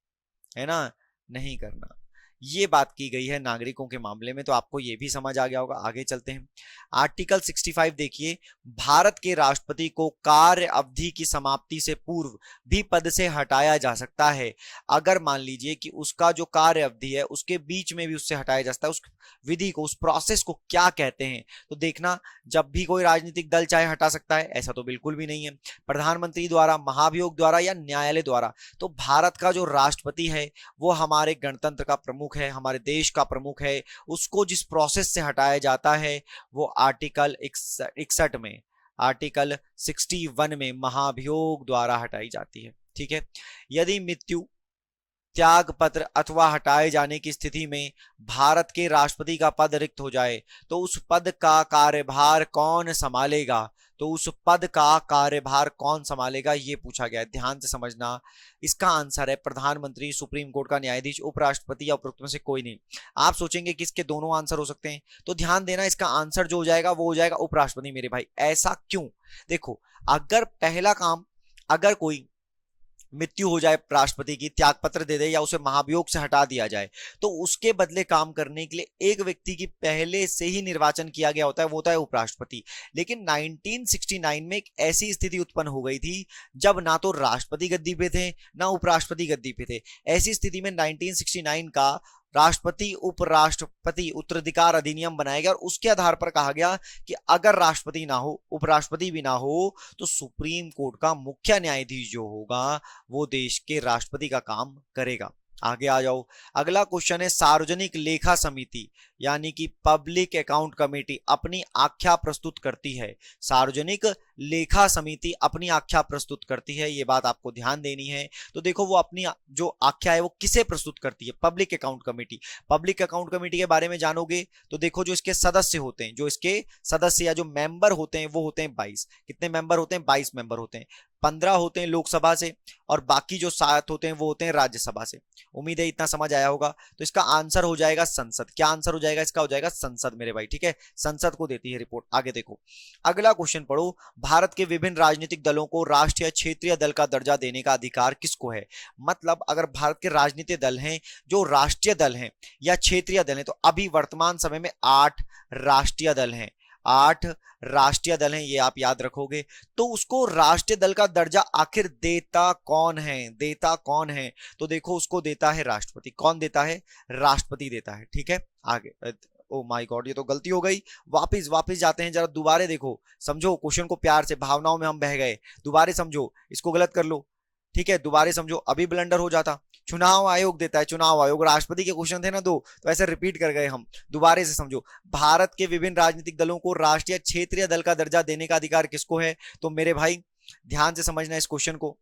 है ना, नहीं करना, ये बात की गई है नागरिकों के मामले में। तो आपको ये भी समझ आ गया होगा। आगे चलते हैं, आर्टिकल 65 देखिए, भारत के राष्ट्रपति को कार्य अवधि की समाप्ति से पूर्व भी पद से हटाया जा सकता है। अगर मान लीजिए कि उसका जो कार्य अवधि है उसके बीच में भी उससे हटाया जा सकता है, उस विधि को, उस प्रोसेस को क्या कहते हैं, तो देखना, जब भी कोई राजनीतिक दल चाहे हटा सकता है, ऐसा तो बिल्कुल भी नहीं है, प्रधानमंत्री द्वारा, महाभियोग द्वारा या न्यायालय द्वारा। तो भारत का जो राष्ट्रपति है वो हमारे गणतंत्र का प्रमुख है, हमारे देश का प्रमुख है, उसको जिस प्रोसेस से हटाया जाता है वो आर्टिकल 61 में, आर्टिकल 61 में महाभियोग द्वारा हटाई जाती है। ठीक है, यदि मृत्यु, त्याग पत्र अथवा हटाए जाने की स्थिति में भारत के राष्ट्रपति का पद रिक्त हो जाए तो उस पद का कार्यभार कौन संभालेगा, तो उस पद का कार्यभार कौन संभालेगा, ये पूछा गया है। ध्यान से समझना, इसका आंसर है प्रधानमंत्री, सुप्रीम कोर्ट का न्यायाधीश, उपराष्ट्रपति या उपरोक्त में से कोई नहीं। आप सोचेंगे कि इसके दोनों आंसर हो सकते हैं, तो ध्यान देना, इसका आंसर जो हो जाएगा वो हो जाएगा उपराष्ट्रपति मेरे भाई। ऐसा क्यों, देखो, अगर पहला काम, अगर कोई मृत्यु हो जाए राष्ट्रपति की, त्यागपत्र दे दे या उसे महाभियोग से हटा दिया जाए, तो उसके बदले काम करने के लिए एक व्यक्ति की पहले से ही निर्वाचन किया गया होता है, वो होता है उपराष्ट्रपति। लेकिन 1969 में एक ऐसी स्थिति उत्पन्न हो गई थी जब ना तो राष्ट्रपति गद्दी पे थे ना उपराष्ट्रपति गद्दी पे थे। ऐसी स्थिति में 1969 का राष्ट्रपति उपराष्ट्रपति उत्तराधिकार अधिनियम बनाया गया और उसके आधार पर कहा गया कि अगर राष्ट्रपति ना हो, उपराष्ट्रपति भी ना हो, तो सुप्रीम कोर्ट का मुख्य न्यायाधीश जो होगा वो देश के राष्ट्रपति का काम करेगा। आगे आ जाओ, अगला क्वेश्चन है, सार्वजनिक लेखा समिति यानी कि पब्लिक अकाउंट कमेटी अपनी आख्या प्रस्तुत करती है। सार्वजनिक लेखा समिति अपनी आख्या प्रस्तुत करती है, ये बात आपको ध्यान देनी है। तो देखो, वो अपनी जो आख्या है वो किसे प्रस्तुत करती है, public account committee. Public account committee के बारे में जानोगे तो देखो, जो इसके सदस्य होते हैं, जो इसके सदस्य या जो मेंबर होते हैं वो होते हैं 22। कितने मेंबर होते हैं, 22 मेंबर होते हैं। 15 होते हैं लोकसभा से और बाकी जो 7 होते हैं वो होते हैं राज्यसभा से। उम्मीद है इतना समझ आया होगा। तो इसका आंसर हो जाएगा संसद। क्या आंसर हो जाएगा इसका, हो जाएगा संसद मेरे भाई। ठीक है, संसद को देती है रिपोर्ट। आगे देखो, अगला क्वेश्चन पढ़ो, भारत के विभिन्न राजनीतिक दलों को राष्ट्रीय क्षेत्रीय दल का दर्जा देने का अधिकार किसको है। मतलब अगर भारत के राजनीतिक दल हैं जो राष्ट्रीय दल हैं या क्षेत्रीय दल हैं, तो अभी वर्तमान समय में 8 राष्ट्रीय दल हैं, 8 राष्ट्रीय दल हैं, ये आप याद रखोगे। तो उसको राष्ट्रीय दल का दर्जा आखिर देता कौन है, देता कौन है, तो देखो उसको देता है राष्ट्रपति। कौन देता है, राष्ट्रपति देता है। ठीक है, आगे, ओ माय गॉड, ये तो गलती हो गई। वापिस जाते हैं, जरा दोबारा देखो, समझो क्वेश्चन को प्यार से, भावनाओं में हम बह गए, दोबारा समझो, इसको गलत कर लो। ठीक है, दोबारा समझो, अभी ब्लंडर हो जाता। चुनाव आयोग देता है, चुनाव आयोग, राष्ट्रपति के क्वेश्चन थे ना 2, तो ऐसे रिपीट कर गए हम। दोबारा से समझो, भारत के विभिन्न राजनीतिक दलों को राष्ट्रीय क्षेत्रीय दल का दर्जा देने का अधिकार किसको है, तो मेरे भाई ध्यान से समझना इस क्वेश्चन को।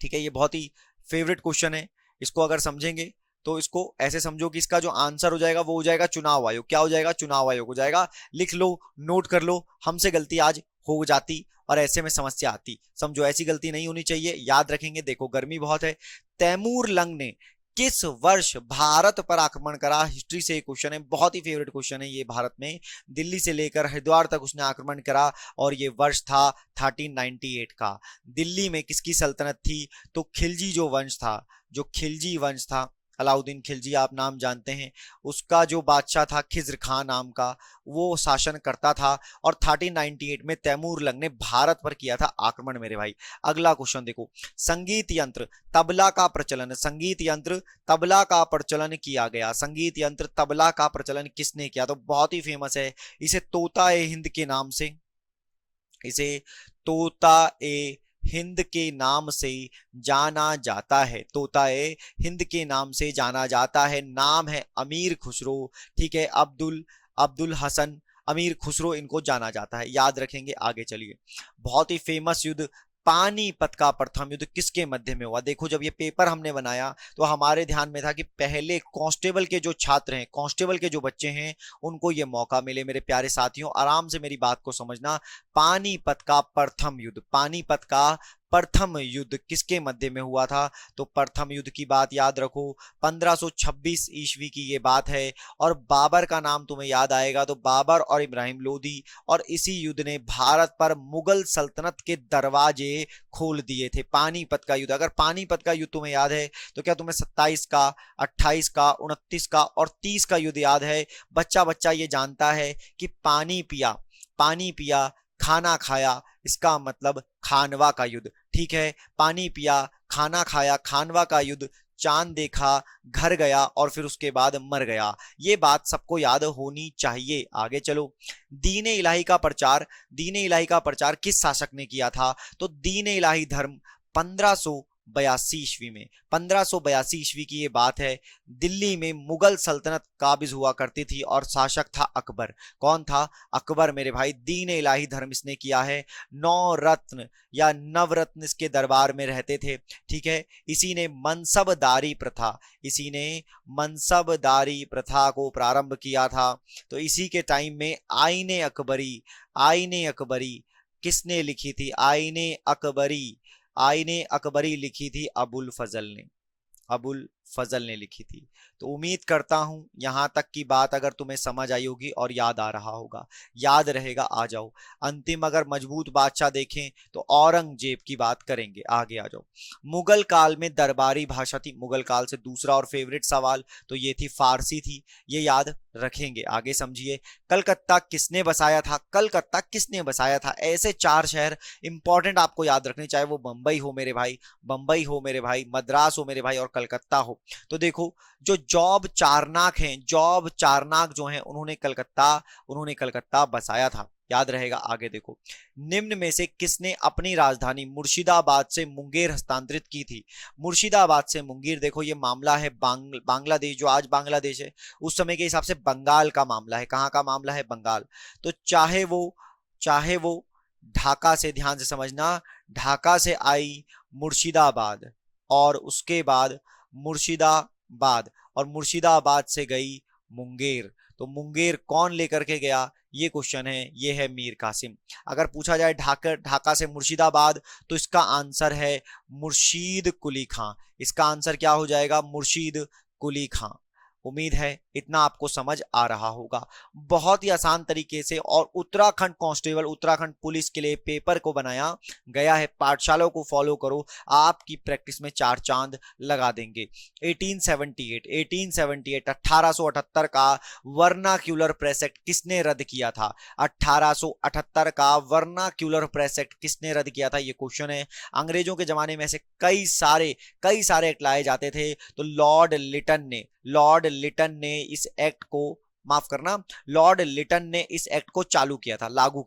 ठीक है, ये बहुत ही फेवरेट क्वेश्चन है, इसको अगर समझेंगे तो इसको ऐसे समझो कि इसका जो आंसर हो जाएगा वो हो जाएगा चुनाव आयोग। क्या हो जाएगा, चुनाव आयोग हो जाएगा। लिख लो, नोट कर लो, हमसे गलती आज हो जाती और ऐसे में समस्या आती। समझो, ऐसी गलती नहीं होनी चाहिए, याद रखेंगे। देखो, गर्मी बहुत है। तैमूर लंग ने किस वर्ष भारत पर आक्रमण करा, हिस्ट्री से क्वेश्चन है, बहुत ही फेवरेट क्वेश्चन है ये। भारत में दिल्ली से लेकर हरिद्वार तक उसने आक्रमण करा और ये वर्ष था 1398 का। दिल्ली में किसकी सल्तनत थी, तो खिलजी जो वंश था, जो खिलजी वंश था, अलाउद्दीन खिलजी आप नाम जानते हैं, उसका जो बादशाह था खिज्र खान नाम का, वो शासन करता था और 1398 में तैमूर लंग ने भारत पर किया था आक्रमण मेरे भाई। अगला क्वेश्चन देखो, संगीत यंत्र तबला का प्रचलन, संगीत यंत्र तबला का प्रचलन किया गया। संगीत यंत्र तबला का प्रचलन किसने किया, तो बहुत ही फेमस है, इसे तोता ए हिंद के नाम से, इसे तोता ए हिंद के नाम से जाना जाता है, तोताए हिंद के नाम से जाना जाता है। नाम है अमीर खुसरो, ठीक है, अब्दुल अब्दुल हसन अमीर खुसरो इनको जाना जाता है, याद रखेंगे। आगे चलिए, बहुत ही फेमस युद्ध पानीपत का प्रथम युद्ध किसके मध्य में हुआ? देखो जब ये पेपर हमने बनाया तो हमारे ध्यान में था कि पहले कांस्टेबल के जो छात्र हैं, कांस्टेबल के जो बच्चे हैं, उनको ये मौका मिले। मेरे प्यारे साथियों, आराम से मेरी बात को समझना। पानीपत का प्रथम युद्ध, पानीपत का प्रथम युद्ध किसके मध्य में हुआ था? तो प्रथम युद्ध की बात याद रखो, 1526 ईस्वी की ये बात है। और बाबर का नाम तुम्हें याद आएगा तो बाबर और इब्राहिम लोदी, और इसी युद्ध ने भारत पर मुगल सल्तनत के दरवाजे खोल दिए थे। पानीपत का युद्ध, अगर पानीपत का युद्ध तुम्हें याद है तो क्या तुम्हें 27 का, 28 का, 29 का और 30 का युद्ध याद है? बच्चा बच्चा ये जानता है कि पानी पिया, पानी पिया, खाना खाया, इसका मतलब खानवा का युद्ध, ठीक है। पानी पिया, खाना खाया, खानवा का युद्ध, चांद देखा, घर गया और फिर उसके बाद मर गया। ये बात सबको याद होनी चाहिए। आगे चलो, दीन इलाही का प्रचार, दीन इलाही का प्रचार किस शासक ने किया था? तो दीन इलाही धर्म 1582 ईस्वी में, 1582 ईस्वी की ये बात है। दिल्ली में मुगल सल्तनत काबिज हुआ करती थी और शासक था अकबर। कौन था? अकबर मेरे भाई। दीन इलाही धर्म इसने किया है। 9 रत्न या नवरत्न इसके दरबार में रहते थे, ठीक है। इसी ने मनसबदारी प्रथा, इसी ने मनसबदारी प्रथा को प्रारंभ किया था। तो इसी के टाइम में आईने अकबरी, आईने अकबरी किसने लिखी थी? आईने अकबरी, आईने अकबरी लिखी थी अबुल फजल ने, अबुल फजल ने लिखी थी। तो उम्मीद करता हूं यहां तक की बात अगर तुम्हें समझ आई होगी और याद आ रहा होगा, याद रहेगा। आ जाओ, अंतिम अगर मजबूत बादशाह देखें तो औरंगजेब की बात करेंगे। आगे आ जाओ। मुगल काल में दरबारी भाषा थी। मुगल काल से दूसरा और फेवरेट सवाल तो ये थी, फारसी थी, ये याद रखेंगे। आगे समझिए, कलकत्ता किसने बसाया था? कलकत्ता किसने बसाया था? ऐसे 4 शहर इंपॉर्टेंट आपको याद रखने, चाहे वो बंबई हो मेरे भाई, बंबई हो मेरे भाई, मद्रास हो मेरे भाई और कलकत्ता हो। तो देखो, जो जॉब चारनाक हैं, जॉब चारनाक जो हैं, उन्होंने कलकत्ता बसाया था, याद रहेगा। आगे देखो, निम्न में से किसने अपनी राजधानी मुर्शिदाबाद से मुंगेर हस्तांतरित की थी? मुर्शिदाबाद से मुंगेर, देखो ये मामला है बांग्लादेश, जो आज बांग्लादेश है उस समय के हिसाब से बंगाल का मामला है। कहां का मामला है? बंगाल। तो चाहे वो ढाका से, ध्यान से समझना, ढाका से आई मुर्शिदाबाद और उसके बाद मुर्शिदाबाद और मुर्शिदाबाद से गई मुंगेर। तो मुंगेर कौन लेकर के गया? ये क्वेश्चन है, ये है मीर कासिम। अगर पूछा जाए ढाका से मुर्शिदाबाद तो इसका आंसर है मुर्शीद कुली खां। इसका आंसर क्या हो जाएगा? मुर्शीद कुली खां। उम्मीद है इतना आपको समझ आ रहा होगा, बहुत ही आसान तरीके से। और उत्तराखंड कांस्टेबल, उत्तराखंड पुलिस के लिए पेपर को बनाया गया है। पाठशालाओं को फॉलो करो, आपकी प्रैक्टिस में 4 चांद लगा देंगे। 1878 का वर्नाक्यूलर प्रेस एक्ट किसने रद्द किया था? 1878 का वर्नाक्यूलर प्रेस एक्ट किसने रद्द किया था? ये क्वेश्चन है। अंग्रेजों के जमाने में ऐसे कई सारे एक्ट लाए जाते थे, तो लॉर्ड लिटन ने इस एक्ट को, माफ करना, लॉर्ड लिटन ने इस एक्ट को चालू किया था, लागू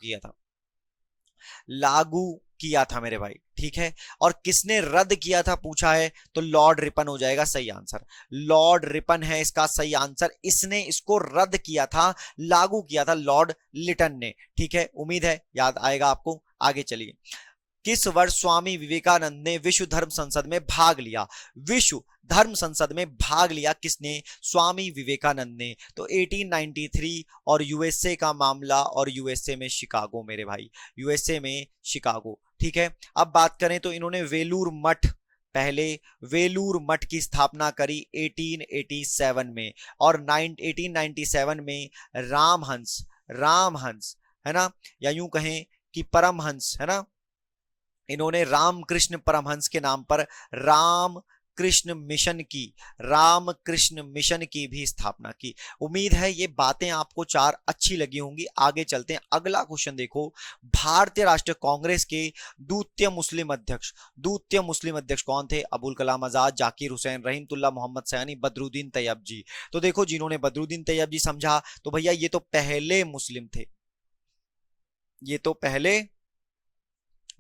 किया था मेरे भाई, ठीक है। और किसने रद्द किया था पूछा है तो लॉर्ड रिपन हो जाएगा सही आंसर। लॉर्ड रिपन है इसका सही आंसर। इसने इसको रद्द किया था, लागू किया था लॉर्ड लिटन ने, ठीक है। उम्मीद है याद आएगा आपको। आगे चलिए, किस वर्ष स्वामी विवेकानंद ने विश्व धर्म संसद में भाग लिया? विश्व धर्म संसद में भाग लिया किसने? स्वामी विवेकानंद ने। तो 1893 और यूएसए का मामला, और यूएसए में शिकागो मेरे भाई, यूएसए में शिकागो, ठीक है। अब बात करें तो इन्होंने वेलूर मठ, पहले वेलूर मठ की स्थापना करी 1887 में, और 1897 में रामहंस है ना, या यूं कहें कि परमहंस है ना, इन्होंने रामकृष्ण परमहंस के नाम पर रामकृष्ण मिशन की भी स्थापना की। उम्मीद है ये बातें आपको 4 अच्छी लगी होंगी। आगे चलते हैं, अगला क्वेश्चन देखो। भारतीय राष्ट्रीय कांग्रेस के द्वितीय मुस्लिम अध्यक्ष कौन थे? अबुल कलाम आजाद, जाकिर हुसैन, रहीमतुल्लाह मोहम्मद सैनी, बदरुद्दीन तैयब जी। तो देखो, जिन्होंने बदरुद्दीन तैयब जी समझा तो भैया ये तो पहले मुस्लिम थे,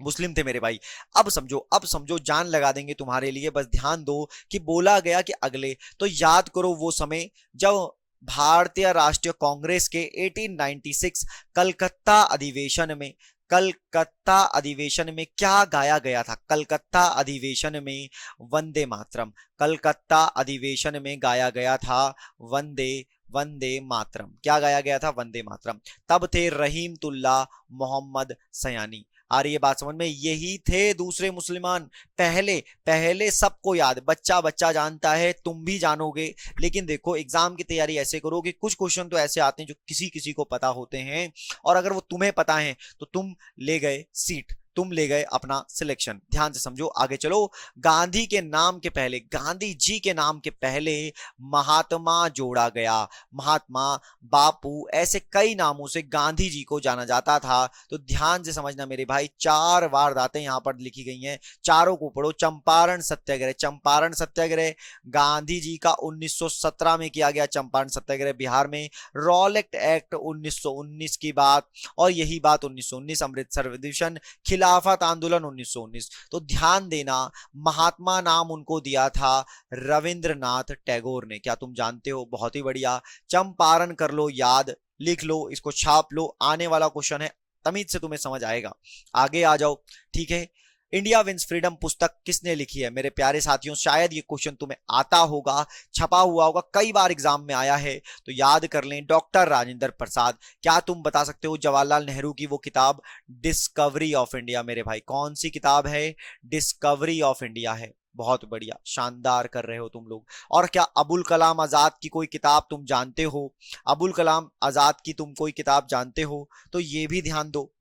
मुस्लिम थे मेरे भाई। अब समझो जान लगा देंगे तुम्हारे लिए, बस ध्यान दो कि बोला गया कि अगले। तो याद करो वो समय जब भारतीय राष्ट्रीय कांग्रेस के 1896 कलकत्ता अधिवेशन में, कलकत्ता अधिवेशन में क्या गाया गया था? कलकत्ता अधिवेशन में वंदे मातरम, कलकत्ता अधिवेशन में गाया गया था वंदे वंदे मातरम। क्या गाया गया था? वंदे मातरम। तब थे रहीमतुल्ला मोहम्मद सयानी। आ रही है बात समझ में? यही थे दूसरे मुसलमान। पहले पहले सबको याद, बच्चा बच्चा जानता है, तुम भी जानोगे। लेकिन देखो एग्जाम की तैयारी ऐसे करो कि कुछ क्वेश्चन तो ऐसे आते हैं जो किसी किसी को पता होते हैं, और अगर वो तुम्हें पता है तो तुम ले गए सीट, तुम ले गए अपना सिलेक्शन। ध्यान से समझो, आगे चलो। गांधी के नाम के पहले, गांधी जी के नाम के पहले महात्मा जोड़ा गया। महात्मा, बापू, ऐसे कई नामों से गांधी जी को जाना जाता था। तो ध्यान से समझना मेरे भाई, 4 वारदातें यहां पर लिखी गई हैं, चारों को पढ़ो। चंपारण सत्याग्रह, चंपारण सत्याग्रह गांधी जी का 1917 में किया गया चंपारण सत्याग्रह बिहार में। रॉलेट एक्ट 1919 की बात, और यही बात 1919 अमृतसर विधिशन, खिलाफत आंदोलन 1919। तो ध्यान देना, महात्मा नाम उनको दिया था रविंद्रनाथ टैगोर ने। क्या तुम जानते हो? बहुत ही बढ़िया। चंपारण कर लो याद, लिख लो, इसको छाप लो, आने वाला क्वेश्चन है, तमीज से तुम्हें समझ आएगा। आगे आ जाओ, ठीक है। इंडिया विंस फ्रीडम पुस्तक किसने लिखी है? मेरे प्यारे साथियों, शायद ये क्वेश्चन तुम्हें आता होगा, छपा हुआ होगा, कई बार एग्जाम में आया है, तो याद कर लें। डॉक्टर राजेंद्र प्रसाद। क्या तुम बता सकते हो जवाहरलाल नेहरू की वो किताब डिस्कवरी ऑफ इंडिया? मेरे भाई कौन सी किताब है? डिस्कवरी ऑफ इंडिया है। बहुत बढ़िया, शानदार कर रहे हो तुम लोग। और क्या अबुल कलाम आजाद की कोई किताब तुम जानते हो? अबुल कलाम आजाद की तुम कोई किताब जानते हो? तो ये भी ध्यान दो,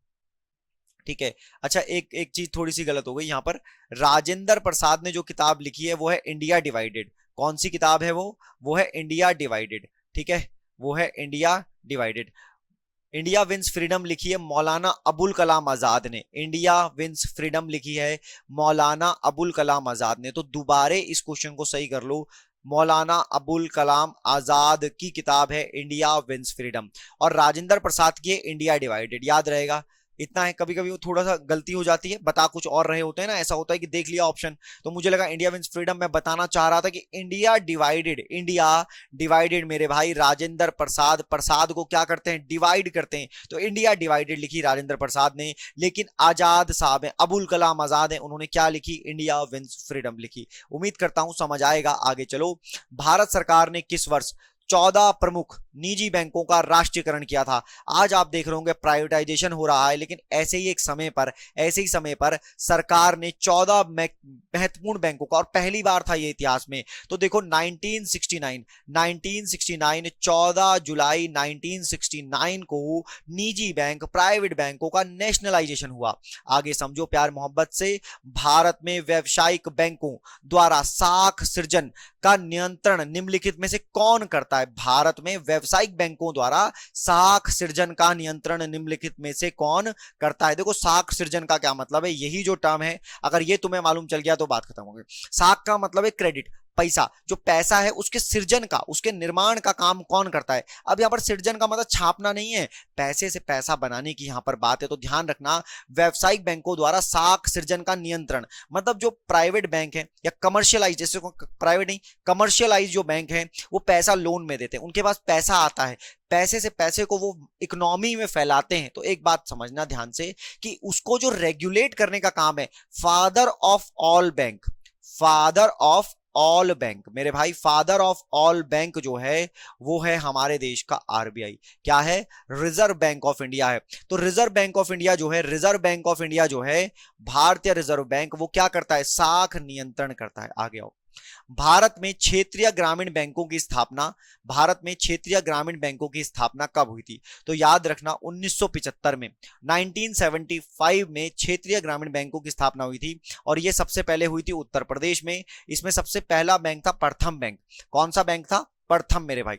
ठीक है। अच्छा, एक एक चीज थोड़ी सी गलत हो गई यहाँ पर। राजेंद्र प्रसाद ने जो किताब लिखी है वो है इंडिया डिवाइडेड। कौन सी किताब है वो है इंडिया डिवाइडेड, ठीक है, वो है India divided. India wins freedom लिखी है मौलाना अबुल कलाम आजाद ने। इंडिया विंस फ्रीडम लिखी है मौलाना अबुल कलाम आजाद ने। तो दोबारे इस क्वेश्चन को सही कर लो, मौलाना अबुल कलाम आजाद की किताब है इंडिया विंस फ्रीडम, और राजेंद्र प्रसाद की है इंडिया डिवाइडेड। याद रहेगा, इतना है। कभी कभी वो थोड़ा सा गलती हो जाती है, बता कुछ और रहे होते हैं ना, ऐसा होता है कि देख लिया ऑप्शन तो मुझे लगा इंडिया विंस फ्रीडम। मैं बताना चाह रहा था कि इंडिया डिवाइडेड, इंडिया डिवाइडेड मेरे भाई राजेंद्र प्रसाद, प्रसाद को क्या करते हैं? डिवाइड करते हैं। तो इंडिया डिवाइडेड लिखी राजेंद्र प्रसाद ने। लेकिन आजाद साहब है, अबुल कलाम आजाद है, उन्होंने क्या लिखी? इंडिया विंस फ्रीडम लिखी। उम्मीद करता हूं समझ आएगा। आगे चलो। भारत सरकार ने किस वर्ष 14 प्रमुख निजी बैंकों का राष्ट्रीयकरण किया था? आज आप देख रहे होंगे प्राइवेटाइजेशन हो रहा है, लेकिन ऐसे ही समय पर सरकार ने 14 महत्वपूर्ण बैंकों का, और पहली बार था ये इतिहास में। तो देखो 1969 14 जुलाई 1969 को निजी बैंक, प्राइवेट बैंकों का नेशनलाइजेशन हुआ। आगे समझो प्यार मोहब्बत से। भारत में व्यवसायिक बैंकों द्वारा साख सृजन का नियंत्रण निम्नलिखित में से कौन करता है? भारत में व्यावसायिक बैंकों द्वारा साख सृजन का नियंत्रण निम्नलिखित में से कौन करता है? देखो साख सृजन का क्या मतलब है, यही जो टर्म है, अगर ये तुम्हें मालूम चल गया तो बात खत्म हो गई। साख का मतलब है क्रेडिट, पैसा। जो पैसा है उसके सृजन का, उसके निर्माण का काम कौन करता है? अब यहां पर सृजन का मतलब छापना नहीं है, पैसे से पैसा बनाने की यहां पर बात है। तो ध्यान रखना, व्यावसायिक बैंकों द्वारा साख सृजन का नियंत्रण, मतलब जो प्राइवेट बैंक है या कमर्शियलाइज, जैसे प्राइवेट नहीं, कमर्शियलाइज जो बैंक है वो पैसा लोन में देते हैं, उनके पास पैसा आता है, पैसे से पैसे को वो इकोनॉमी में फैलाते हैं। तो एक बात समझना ध्यान से कि उसको जो रेगुलेट करने का काम है, father of all bank, father of all bank मेरे भाई, फादर ऑफ ऑल बैंक जो है वो है हमारे देश का आरबीआई। क्या है? रिजर्व बैंक ऑफ इंडिया है। तो रिजर्व बैंक ऑफ इंडिया जो है, रिजर्व बैंक ऑफ इंडिया जो है, भारतीय रिजर्व बैंक, वो क्या करता है? साख नियंत्रण करता है। आगे आओ। भारत में क्षेत्रीय ग्रामीण बैंकों की स्थापना, भारत में क्षेत्रीय ग्रामीण बैंकों की स्थापना कब हुई थी? तो याद रखना 1975 में, 1975 में क्षेत्रीय ग्रामीण बैंकों की स्थापना हुई थी, और यह सबसे पहले हुई थी उत्तर प्रदेश में। इसमें सबसे पहला बैंक था प्रथम बैंक। कौन सा बैंक था? प्रथम मेरे भाई।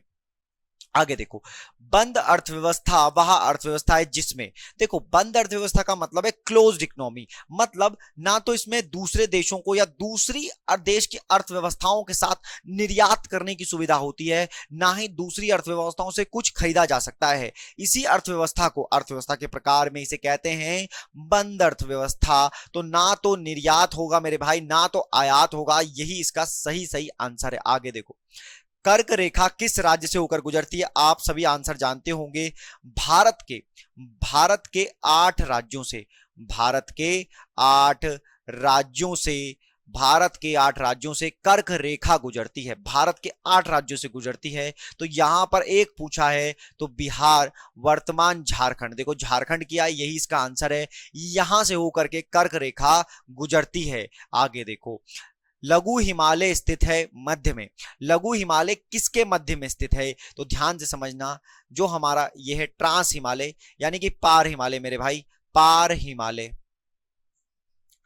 आगे देखो, बंद अर्थव्यवस्था वह अर्थव्यवस्था है जिसमें, देखो बंद अर्थव्यवस्था का मतलब है क्लोज्ड इकोनॉमी, मतलब ना तो इसमें दूसरे देशों को या दूसरी देश की अर्थव्यवस्थाओं के साथ निर्यात करने की सुविधा होती है, ना ही दूसरी अर्थव्यवस्थाओं से कुछ खरीदा जा सकता है। इसी अर्थव्यवस्था को, अर्थव्यवस्था के प्रकार में इसे कहते हैं बंद अर्थव्यवस्था। तो ना तो निर्यात होगा मेरे भाई, ना तो आयात होगा, यही इसका सही सही आंसर है। आगे देखो, कर्क रेखा किस राज्य से होकर गुजरती है? आप सभी आंसर जानते होंगे, भारत के 8 राज्यों से, भारत के 8 राज्यों से, भारत के 8 राज्यों से कर्क रेखा गुजरती है, भारत के 8 राज्यों से गुजरती है। तो यहां पर एक पूछा है तो बिहार, वर्तमान झारखंड, देखो झारखंड किया, यही इसका आंसर है, यहां से होकर के कर्क रेखा गुजरती है। आगे देखो, लघु हिमालय स्थित है मध्य में, लघु हिमालय किसके मध्य में स्थित है? तो ध्यान से समझना, जो हमारा यह है ट्रांस हिमालय यानी कि पार हिमालय मेरे भाई, पार हिमालय,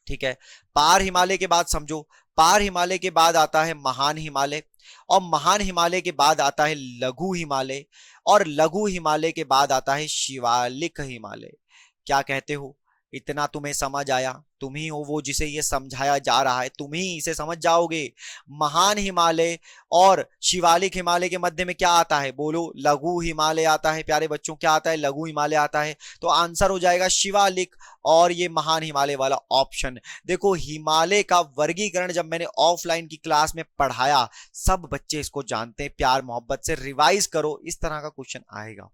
ठीक है। पार हिमालय के बाद समझो, पार हिमालय के बाद आता है महान हिमालय, और महान हिमालय के बाद आता है लघु हिमालय, और लघु हिमालय के बाद आता है शिवालिक हिमालय। क्या कहते हो? इतना तुम्हें समझ आया? तुम ही हो वो जिसे ये समझाया जा रहा है, तुम ही इसे समझ जाओगे। महान हिमालय और शिवालिक हिमालय के मध्य में क्या आता है? बोलो, लघु हिमालय आता है प्यारे बच्चों, क्या आता है? लघु हिमालय आता है। तो आंसर हो जाएगा शिवालिक और ये महान हिमालय वाला ऑप्शन। देखो हिमालय का वर्गीकरण जब मैंने ऑफलाइन की क्लास में पढ़ाया, सब बच्चे इसको जानते हैं, प्यार मोहब्बत से रिवाइज करो, इस तरह का क्वेश्चन आएगा।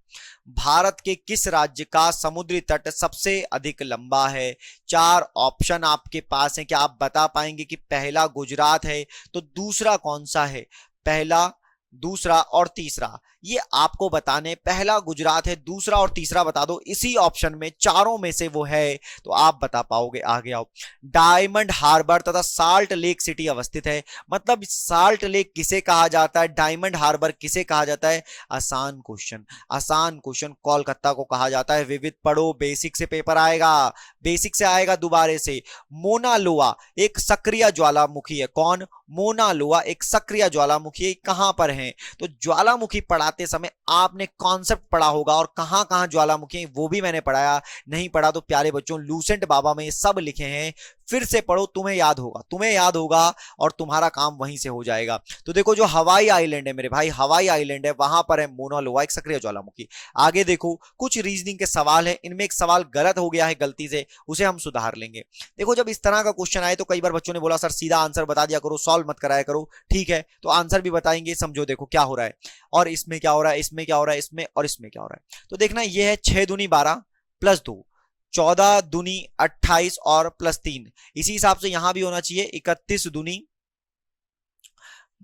भारत के किस राज्य का समुद्री तट सबसे अधिक लंबा है? 4 ऑप्शन आपके पास है, क्या आप बता पाएंगे कि पहला गुजरात है तो दूसरा कौन सा है? पहला, दूसरा और तीसरा ये आपको बताने, पहला गुजरात है, दूसरा और तीसरा बता दो, इसी ऑप्शन में चारों में से वो है तो आप बता पाओगे। आगे आओ, डायमंड हार्बर तथा साल्ट लेक सिटी अवस्थित है, मतलब साल्ट लेक किसे कहा जाता है, डायमंड हार्बर किसे कहा जाता है? आसान क्वेश्चन, आसान क्वेश्चन, कोलकाता को कहा जाता है। विविध पढ़ो, बेसिक से पेपर आएगा, बेसिक से आएगा दोबारे से। मोना लोआ एक सक्रिय ज्वालामुखी है, कौन? मोना लोआ एक सक्रिय ज्वालामुखी, कहां पर है? तो ज्वालामुखी पढ़ाते समय आपने कॉन्सेप्ट पढ़ा होगा और कहां कहां ज्वालामुखी है वो भी मैंने पढ़ाया, नहीं पढ़ा तो प्यारे बच्चों लूसेंट बाबा में ये सब लिखे हैं, फिर से पढ़ो, तुम्हें याद होगा, तुम्हें याद होगा और तुम्हारा काम वहीं से हो जाएगा। तो देखो जो हवाई आइलैंड है मेरे भाई, हवाई आइलैंड है, वहां पर है मोना लोआ एक सक्रिय ज्वालामुखी। आगे देखो कुछ रीजनिंग के सवाल है, इनमें एक सवाल गलत हो गया है गलती से, उसे हम सुधार लेंगे। देखो जब इस तरह का क्वेश्चन आए तो कई बार बच्चों ने बोला सर सीधा आंसर बता दिया करो, सॉल्व मत कराया करो, ठीक है तो आंसर भी बताएंगे। समझो देखो क्या हो रहा है, और इसमें क्या हो रहा है, इसमें क्या हो रहा है, इसमें और इसमें क्या हो रहा है। तो देखना ये है 6 दूनी 12 प्लस 2, 14 दूनी 28 और प्लस 3, इसी हिसाब से यहां भी होना चाहिए 31 दूनी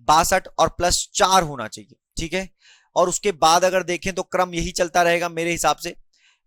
62 और प्लस 4 होना चाहिए, ठीक है। और उसके बाद अगर देखें तो क्रम यही चलता रहेगा मेरे हिसाब से,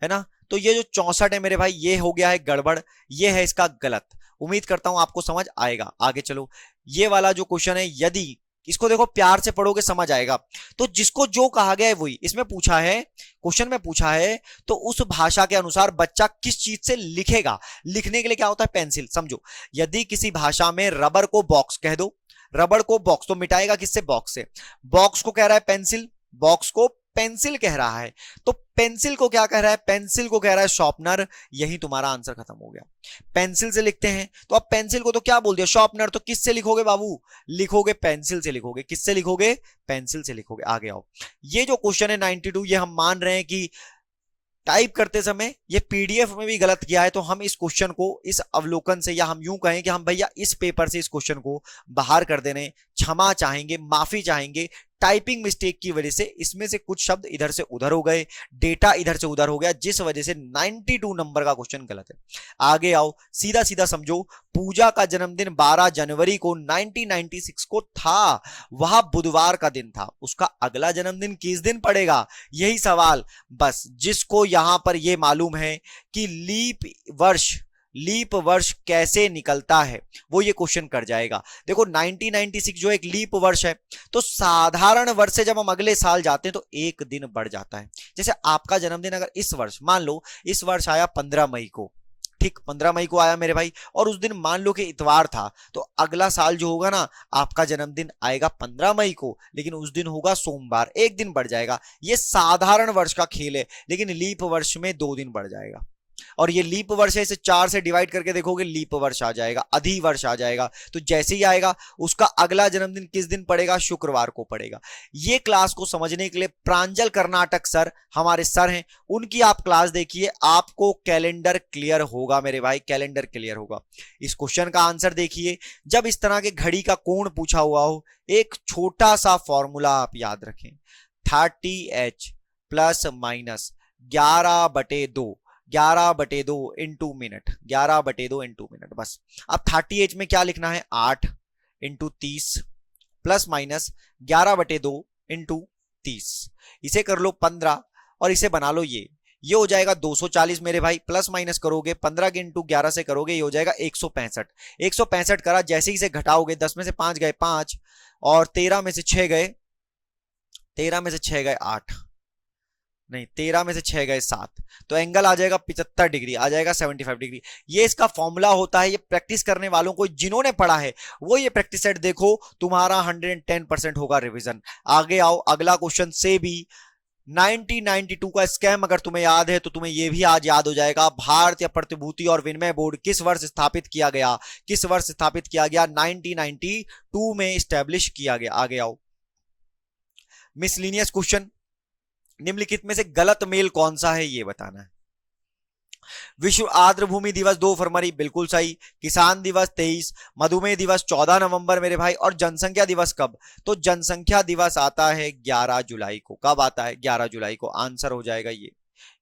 है ना। तो ये जो 64 है मेरे भाई ये हो गया है गड़बड़, ये है इसका गलत। उम्मीद करता हूं आपको समझ आएगा। आगे चलो, ये वाला जो क्वेश्चन है, यदि इसको देखो प्यार से पढ़ोगे समझ आएगा। तो जिसको जो कहा गया है वही इसमें पूछा है, क्वेश्चन में पूछा है, तो उस भाषा के अनुसार बच्चा किस चीज से लिखेगा। लिखने के लिए क्या होता है? पेंसिल। समझो यदि किसी भाषा में रबर को बॉक्स कह दो, रबर को बॉक्स, तो मिटाएगा किससे? बॉक्स से। बॉक्स को कह रहा है पेंसिल, बॉक्स को पेंसिल कह रहा है, तो पेंसिल को क्या कह रहा है? पेंसिल को कह रहा है शॉर्पनर। यही तुम्हारा आंसर खत्म हो गया। पेंसिल से लिखते हैं तो अब पेंसिल को तो क्या बोल दिया? शॉर्पनर। तो किससे लिखोगे बाबू? लिखोगे पेंसिल से लिखोगे। किससे लिखोगे? पेंसिल से लिखोगे। आगे आओ, ये जो क्वेश्चन है 92, ये हम मान रहे हैं कि टाइप करते समय ये पीडीएफ में भी गलत किया है, तो हम इस क्वेश्चन को इस अवलोकन से, या हम यूं कहें कि हम भैया इस पेपर से इस क्वेश्चन को बाहर कर देने क्षमा चाहेंगे, माफी चाहेंगे। टाइपिंग मिस्टेक की वजह से इसमें से कुछ शब्द इधर से उधर हो गए, डेटा इधर से उधर हो गया, जिस वजह से 92 नंबर का क्वेश्चन गलत है। आगे आओ, सीधा सीधा समझो, पूजा का जन्मदिन 12 जनवरी को 1996 को था, वह बुधवार का दिन था, उसका अगला जन्मदिन किस दिन पड़ेगा? यही सवाल। बस जिसको यहां पर यह मालूम है कि लीप वर्ष कैसे निकलता है वो ये क्वेश्चन कर जाएगा। देखो 1996 जो एक लीप वर्ष है, तो साधारण वर्ष से जब हम अगले साल जाते हैं तो एक दिन बढ़ जाता है। जैसे आपका जन्मदिन अगर इस वर्ष, मान लो इस वर्ष आया 15 मई को, ठीक 15 मई को आया मेरे भाई, और उस दिन मान लो कि इतवार था, तो अगला साल जो होगा ना, आपका जन्मदिन आएगा 15 मई को, लेकिन उस दिन होगा सोमवार, एक दिन बढ़ जाएगा। ये साधारण वर्ष का खेल है, लेकिन लीप वर्ष में 2 दिन बढ़ जाएगा। और ये लीप वर्ष है, इसे 4 से डिवाइड करके देखोगे लीप वर्ष आ जाएगा, अधि वर्ष आ जाएगा। तो जैसे ही आएगा उसका अगला जन्मदिन किस दिन पड़ेगा, शुक्रवार को पड़ेगा। ये क्लास को समझने के लिए प्रांजल कर्नाटक सर हमारे सर हैं, उनकी आप क्लास देखिए, आपको कैलेंडर क्लियर होगा मेरे भाई, कैलेंडर क्लियर होगा। इस क्वेश्चन का आंसर देखिए, जब इस तरह के घड़ी का कोण पूछा हुआ हो, एक छोटा सा फॉर्मूला आप याद रखें, 30h plus minus 11/2, 11/2 into minute, 11/2 into minute. बस अब 30h में क्या लिखना है, 8 इंटू 30 प्लस माइनस 11/2 इंटू 30, इसे कर लो 15 और इसे बना लो ये हो जाएगा 240 मेरे भाई। प्लस माइनस करोगे 15 के इंटू 11 से करोगे, ये हो जाएगा 165। 165 करा, जैसे ही इसे घटाओगे 10 में से 5 गए 5, और 13 में से 6 गए, 13 में से 6 गए 8, नहीं 13 में से 6 गए 7, तो एंगल आ जाएगा 75 डिग्री, आ जाएगा 75 डिग्री। ये इसका फॉर्मूला होता है। ये प्रैक्टिस करने वालों को, जिन्होंने पढ़ा है वो ये प्रैक्टिस सेट देखो, तुम्हारा 110% होगा रिवीजन। आगे आओ, अगला क्वेश्चन से भी 1992 का स्कैम अगर तुम्हें याद है तो तुम्हें यह भी आज याद हो जाएगा। भारतीय प्रतिभूति और विनिमय बोर्ड किस वर्ष स्थापित किया गया, किस वर्ष स्थापित किया गया, 1992 में स्टैब्लिश किया गया। आगे आओ, मिसलिनियस क्वेश्चन, निम्नलिखित में से गलत मेल कौन सा है ये बताना है। विश्व आर्द्र भूमि दिवस 2 फरवरी, बिल्कुल सही। किसान दिवस 23, मधुमेह दिवस 14 नवंबर मेरे भाई, और जनसंख्या दिवस कब, तो जनसंख्या दिवस आता है 11 जुलाई को। कब आता है, 11 जुलाई को। आंसर हो जाएगा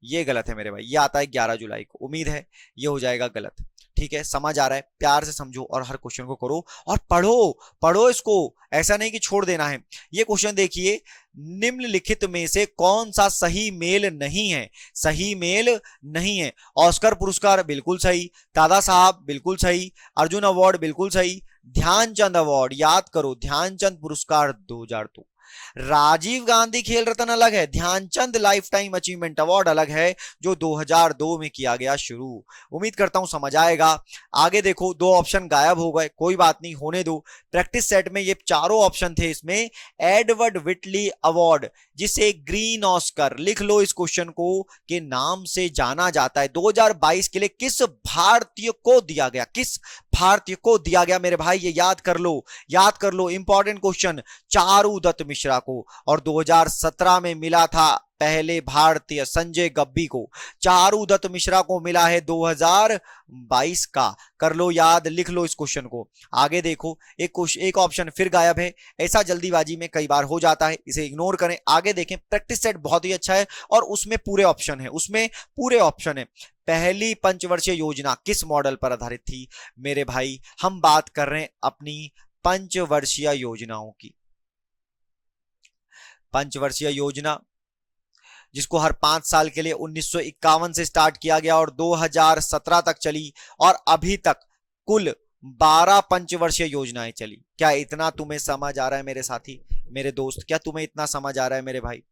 ये गलत है मेरे भाई, ये आता है 11 जुलाई को। उम्मीद है ये हो जाएगा गलत। ठीक है, समझ आ रहा है, प्यार से समझो और हर क्वेश्चन को करो और पढ़ो इसको, ऐसा नहीं कि छोड़ देना है। ये क्वेश्चन देखिए, निम्नलिखित में से कौन सा सही मेल नहीं है, सही मेल नहीं है। ऑस्कर पुरस्कार बिल्कुल सही, दादा साहब बिल्कुल सही, अर्जुन अवार्ड बिल्कुल सही, ध्यानचंद अवार्ड याद करो, ध्यानचंद पुरस्कार 2002, राजीव गांधी खेल रत्न अलग है, Dhyanchand lifetime achievement award अलग है जो 2002 में किया गया शुरू। उम्मीद करता हूं समझ आएगा। आगे देखो, 2 ऑप्शन गायब हो गए, कोई बात नहीं, होने दो। प्रैक्टिस सेट में ये चारों ऑप्शन थे, इसमें एडवर्ड विटली अवार्ड, जिसे ग्रीन ऑस्कर, लिख लो इस क्वेश्चन को, के नाम से जाना जाता है, 2022 के लिए किस भारतीय को दिया गया, किस भारतीय को दिया गया मेरे भाई, ये याद कर लो, इंपॉर्टेंट क्वेश्चन, चारुदत्त मिश्रा को। और 2017 में मिला था पहले भारतीय संजय गब्बी को, चारुदत्त मिश्रा को मिला है 2022 का। कर लो याद, लिख लो इस क्वेश्चन को। आगे देखो, एक ऑप्शन फिर गायब है, ऐसा जल्दीबाजी में कई बार हो जाता है, इसे इग्नोर करें। आगे देखें, प्रैक्टिस सेट बहुत ही अच्छा है और उसमें पूरे ऑप्शन है। पहली पंचवर्षीय योजना किस मॉडल पर आधारित थी मेरे भाई, हम बात कर रहे हैं अपनी पंचवर्षीय योजनाओं की। पंचवर्षीय योजना जिसको हर 5 साल के लिए 1951 से स्टार्ट किया गया और 2017 तक चली, और अभी तक कुल 12 पंचवर्षीय योजनाएं चली। क्या इतना तुम्हें समझ आ रहा है मेरे साथी, मेरे दोस्त, क्या तुम्हें इतना समझ आ रहा है मेरे भाई?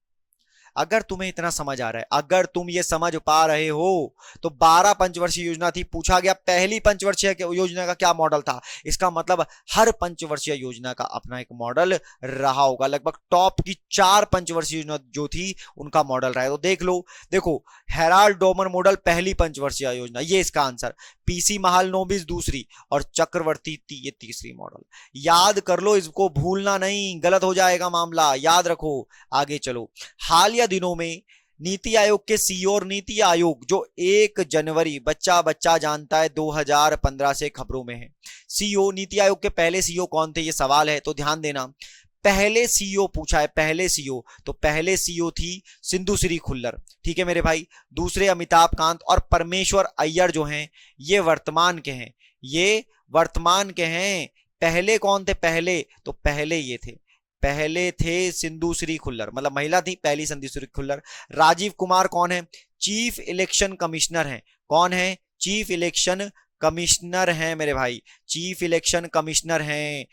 अगर तुम्हें इतना समझ आ रहा है, अगर तुम ये समझ पा रहे हो, तो 12 पंचवर्षीय योजना थी। पूछा गया पहली पंचवर्षीय योजना का क्या मॉडल था, इसका मतलब हर पंचवर्षीय योजना का अपना एक मॉडल रहा होगा। लगभग टॉप की 4 पंचवर्षीय योजना जो थी उनका मॉडल रहा है। तो देख लो, देखो, हेराल्ड डोमर मॉडल पहली पंचवर्षीय योजना, ये इसका आंसर। पीसी महालनोबिस दूसरी और चक्रवर्ती ये तीसरी मॉडल। याद कर लो, इसको भूलना नहीं, गलत हो जाएगा मामला, याद रखो। आगे चलो, हालिया दिनों में नीति आयोग के सीईओ और नीति आयोग जो 1 जनवरी बच्चा जानता है 2015 से खबरों में है। सीईओ, नीति आयोग के पहले सीईओ कौन थे, ये सवाल है, तो ध्यान देना। पहले सीईओ पूछा है, पहले सीईओ, तो पहले सीईओ थी सिंधुश्री खुल्लर। ठीक है मेरे भाई। दूसरे अमिताभ कांत और परमेश्वर अय्यर जो हैं ये वर्तमान के हैं, ये वर्तमान के हैं। पहले कौन थे, पहले तो पहले ये थे, पहले थे सिंधुश्री खुल्लर, मतलब महिला थी पहली सिंधुश्री खुल्लर। राजीव कुमार कौन है, चीफ इलेक्शन कमिश्नर हैं। कौन है, चीफ इलेक्शन कमिश्नर हैं मेरे भाई, चीफ इलेक्शन कमिश्नर हैं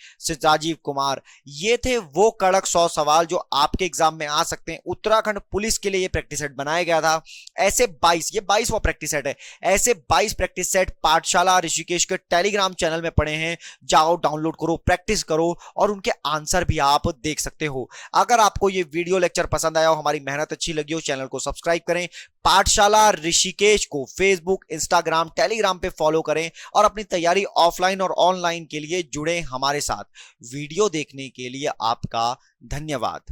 राजीव कुमार। ये थे वो कड़क 100 सवाल जो आपके एग्जाम में आ सकते हैं। उत्तराखंड पुलिस के लिए ये प्रैक्टिस सेट बनाया गया था। ऐसे 22, ये 22वां प्रैक्टिस सेट है, ऐसे 22 प्रैक्टिस सेट पाठशाला ऋषिकेश के टेलीग्राम चैनल में पड़े हैं। जाओ डाउनलोड करो, प्रैक्टिस करो और उनके आंसर भी आप देख सकते हो। अगर आपको ये वीडियो लेक्चर पसंद आया हो, हमारी मेहनत अच्छी लगी हो, चैनल को सब्सक्राइब करें। पाठशाला ऋषिकेश को फेसबुक, इंस्टाग्राम, टेलीग्राम पे फॉलो करें और अपनी तैयारी ऑफलाइन और ऑनलाइन के लिए जुड़े हमारे साथ। वीडियो देखने के लिए आपका धन्यवाद।